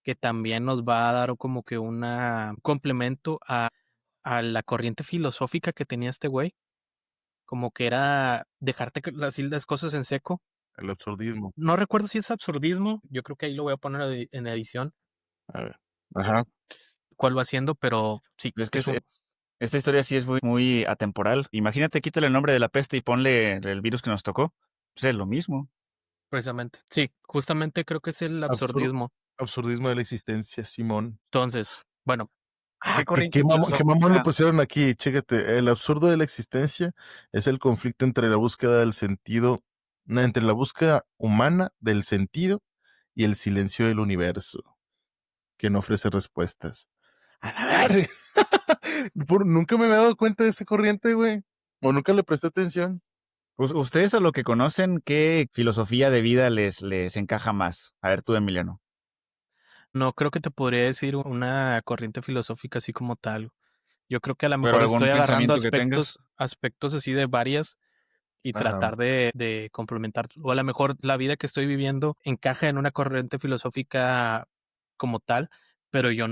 que también nos va a dar como que un complemento a la corriente filosófica que tenía este güey, como que era dejarte así las cosas en seco. el absurdismo. No recuerdo si es absurdismo, yo creo que ahí lo voy a poner en edición, A ver. Ajá. cuál va siendo, pero sí, Es que es un esta historia sí es muy, muy atemporal. Imagínate, quítale el nombre de la peste y ponle el virus que nos tocó. Pues es lo mismo. precisamente. Sí, justamente creo que es el Absur- absurdismo. absurdismo de la existencia, Simón. Entonces, bueno, ¿Qué Qué corriente qué mamón le filosófica? pusieron aquí, chécate. El absurdo de la existencia es el conflicto entre la búsqueda del sentido, no, entre la búsqueda humana del sentido y el silencio del universo, que no ofrece respuestas. A la verga. Nunca me había dado cuenta de esa corriente, güey. O nunca le presté atención. Ustedes a lo que conocen, ¿qué filosofía de vida les encaja más? A ver tú, Emiliano. no creo que te podría decir una corriente filosófica así como tal. Yo creo que a lo Pero mejor algún estoy agarrando pensamiento que tengas. aspectos así de varias y Ajá. tratar de complementar. O a lo mejor la vida que estoy viviendo encaja en una corriente filosófica como tal, pero yo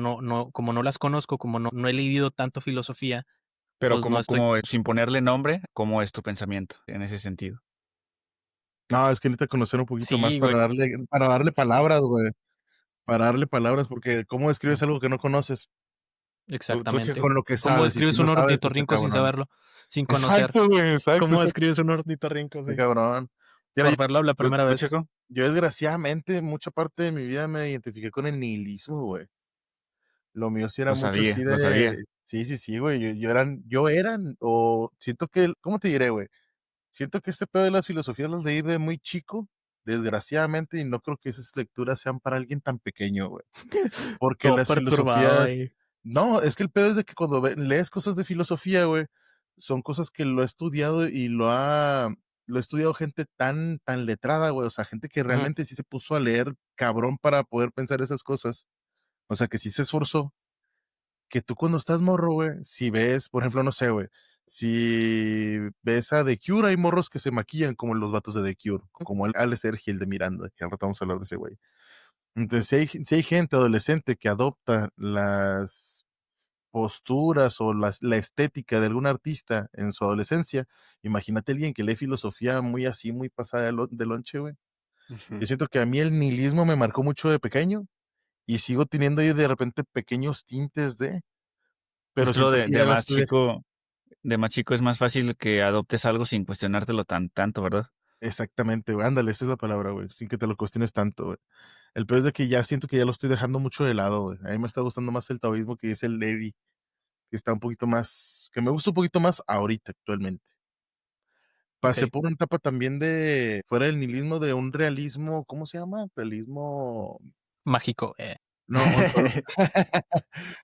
como no las conozco, como no he leído tanto filosofía, Pero pues no como, estoy. como sin ponerle nombre, ¿cómo es tu pensamiento en ese sentido? No, es que necesita conocer un poquito más Sí, güey, para darle palabras, güey. Para darle palabras, porque ¿cómo escribes algo que no conoces? Tú checa exactamente. con lo que ¿Cómo sabes, y si describes no un sabes, está ornitorrinco sin cabrón. saberlo, sin conocer? Exacto, güey, exacto, ¿Cómo exacto, describes un ornitorrinco? está Sí, cabrón. Mira, por verlo la yo, primera ¿Tú, vez. Checo? yo desgraciadamente, mucha parte de mi vida me identifiqué con el nihilismo, güey. Lo mío sí era Lo mucho así sabía, lo sabía. de, sí, sí, sí, güey, yo eran, o siento que, ¿cómo te diré, güey? Siento que este pedo de las filosofías las leí de muy chico, desgraciadamente, y no creo que esas lecturas sean para alguien tan pequeño, güey. Porque Todo las perturbado filosofías, ahí. no, es que el pedo es de que cuando lees cosas de filosofía, güey, son cosas que lo ha estudiado y lo ha estudiado gente tan letrada, güey, o sea, gente que Ujú. realmente sí se puso a leer cabrón para poder pensar esas cosas. O sea, que sí se esforzó. Que tú cuando estás morro, güey, si ves, por ejemplo, no sé, güey, si ves a The Cure, hay morros que se maquillan como los vatos de The Cure, como el Alex Sergil de Miranda, que al rato vamos a hablar de ese güey. Entonces, si hay gente adolescente que adopta las posturas o la estética de algún artista en su adolescencia, imagínate alguien que lee filosofía muy así, muy pasada de lonche, güey. Yo Ujú. siento que a mí el nihilismo me marcó mucho de pequeño y sigo teniendo ahí de repente pequeños tintes de, Es pero que lo siento que de ya lo más estoy. chico, De más chico es más fácil que adoptes algo sin cuestionártelo tanto, ¿verdad? Exactamente, güey. Ándale, esa es la palabra, güey. Sin que te lo cuestiones tanto, güey. El peor es de que ya siento que ya lo estoy dejando mucho de lado, güey. A mí me está gustando más el taoísmo que es el Levi, que está un poquito más, que me gusta un poquito más ahorita, actualmente. Pasé Ok. por una etapa también de, fuera del nihilismo, de un realismo, ¿cómo se llama? Realismo, Mágico. no,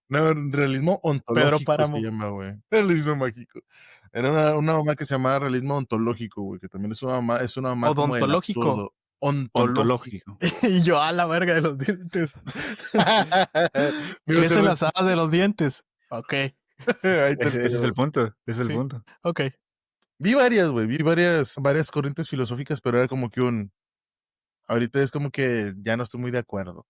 no, realismo Pedro ontológico se Páramo. llama, güey. Realismo mágico. Era una mamá que se llamaba realismo ontológico, güey, que también es una mamá como del Odontológico. absurdo. Ontológico. Ontológico. Y yo a la verga de los dientes. Digo, ¿Crees en las hadas de los dientes? Ok. ahí está el Ese es el pedo. punto. Ese es el Sí. punto. Ok. Vi varias, güey, vi varias corrientes filosóficas, pero era como que ahorita es como que ya no estoy muy de acuerdo,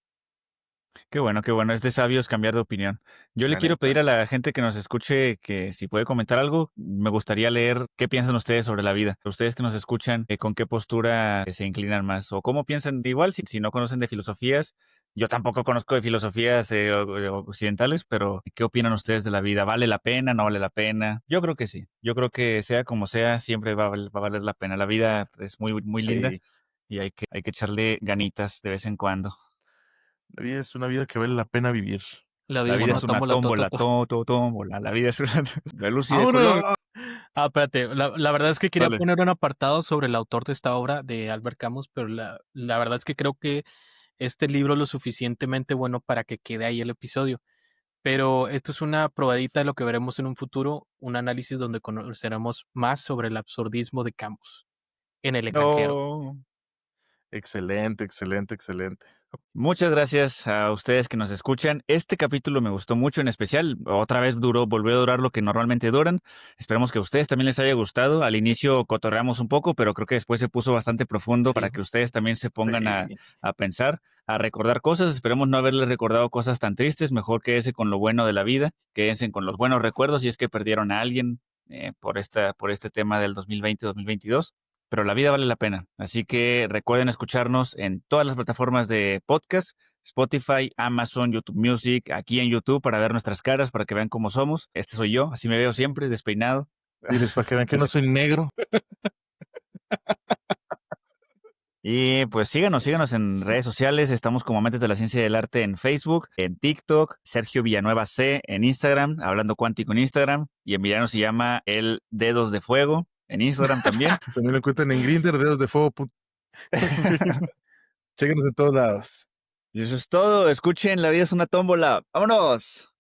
Qué bueno, qué bueno. Es de sabios cambiar de opinión. Yo le la quiero neta. pedir a la gente que nos escuche que si puede comentar algo, me gustaría leer qué piensan ustedes sobre la vida. Ustedes que nos escuchan, con qué postura se inclinan más o cómo piensan. Igual, si no conocen de filosofías, yo tampoco conozco de filosofías occidentales, pero ¿qué opinan ustedes de la vida? ¿Vale la pena? ¿No vale la pena? Yo creo que sí. Yo creo que sea como sea, siempre va a valer la pena. La vida es muy, muy linda Sí, y hay que echarle ganitas de vez en cuando. la vida es una vida que vale la pena vivir. La vida La es vida una es una tómbola, tómbola, to. tómbola. La vida es una la luz y de ¡Vámonos! color. Ah, espérate. La verdad es que quería Dale. poner un apartado sobre el autor de esta obra de Albert Camus, pero la verdad es que creo que este libro es lo suficientemente bueno para que quede ahí el episodio. Pero esto es una probadita de lo que veremos en un futuro, un análisis donde conoceremos más sobre el absurdismo de Camus en el extranjero. No. Excelente, excelente, excelente. Muchas gracias a ustedes que nos escuchan. Este capítulo me gustó mucho, en especial. Otra vez volvió a durar lo que normalmente duran. Esperemos que a ustedes también les haya gustado. Al inicio cotorreamos un poco, pero creo que después se puso bastante profundo Sí. para que ustedes también se pongan Sí. a pensar, a recordar cosas. Esperemos no haberles recordado cosas tan tristes. Mejor quédense con lo bueno de la vida, quédense con los buenos recuerdos si es que perdieron a alguien por este tema del 2020-2022. Pero la vida vale la pena. Así que recuerden escucharnos en todas las plataformas de podcast, Spotify, Amazon, YouTube Music, aquí en YouTube para ver nuestras caras, para que vean cómo somos. Este soy yo, así me veo siempre, despeinado. Diles, para que vean que no soy negro. Y pues síganos en redes sociales. Estamos como Amantes de la Ciencia y del Arte en Facebook, en TikTok, Sergio Villanueva C en Instagram, Hablando Cuántico en Instagram. Y Emiliano se llama El Dedos de Fuego en Instagram también. También lo encuentran en Grindr, Dedos de Fuego. Chéquenos en todos lados. Y eso es todo. Escuchen, la vida es una tómbola. ¡Vámonos!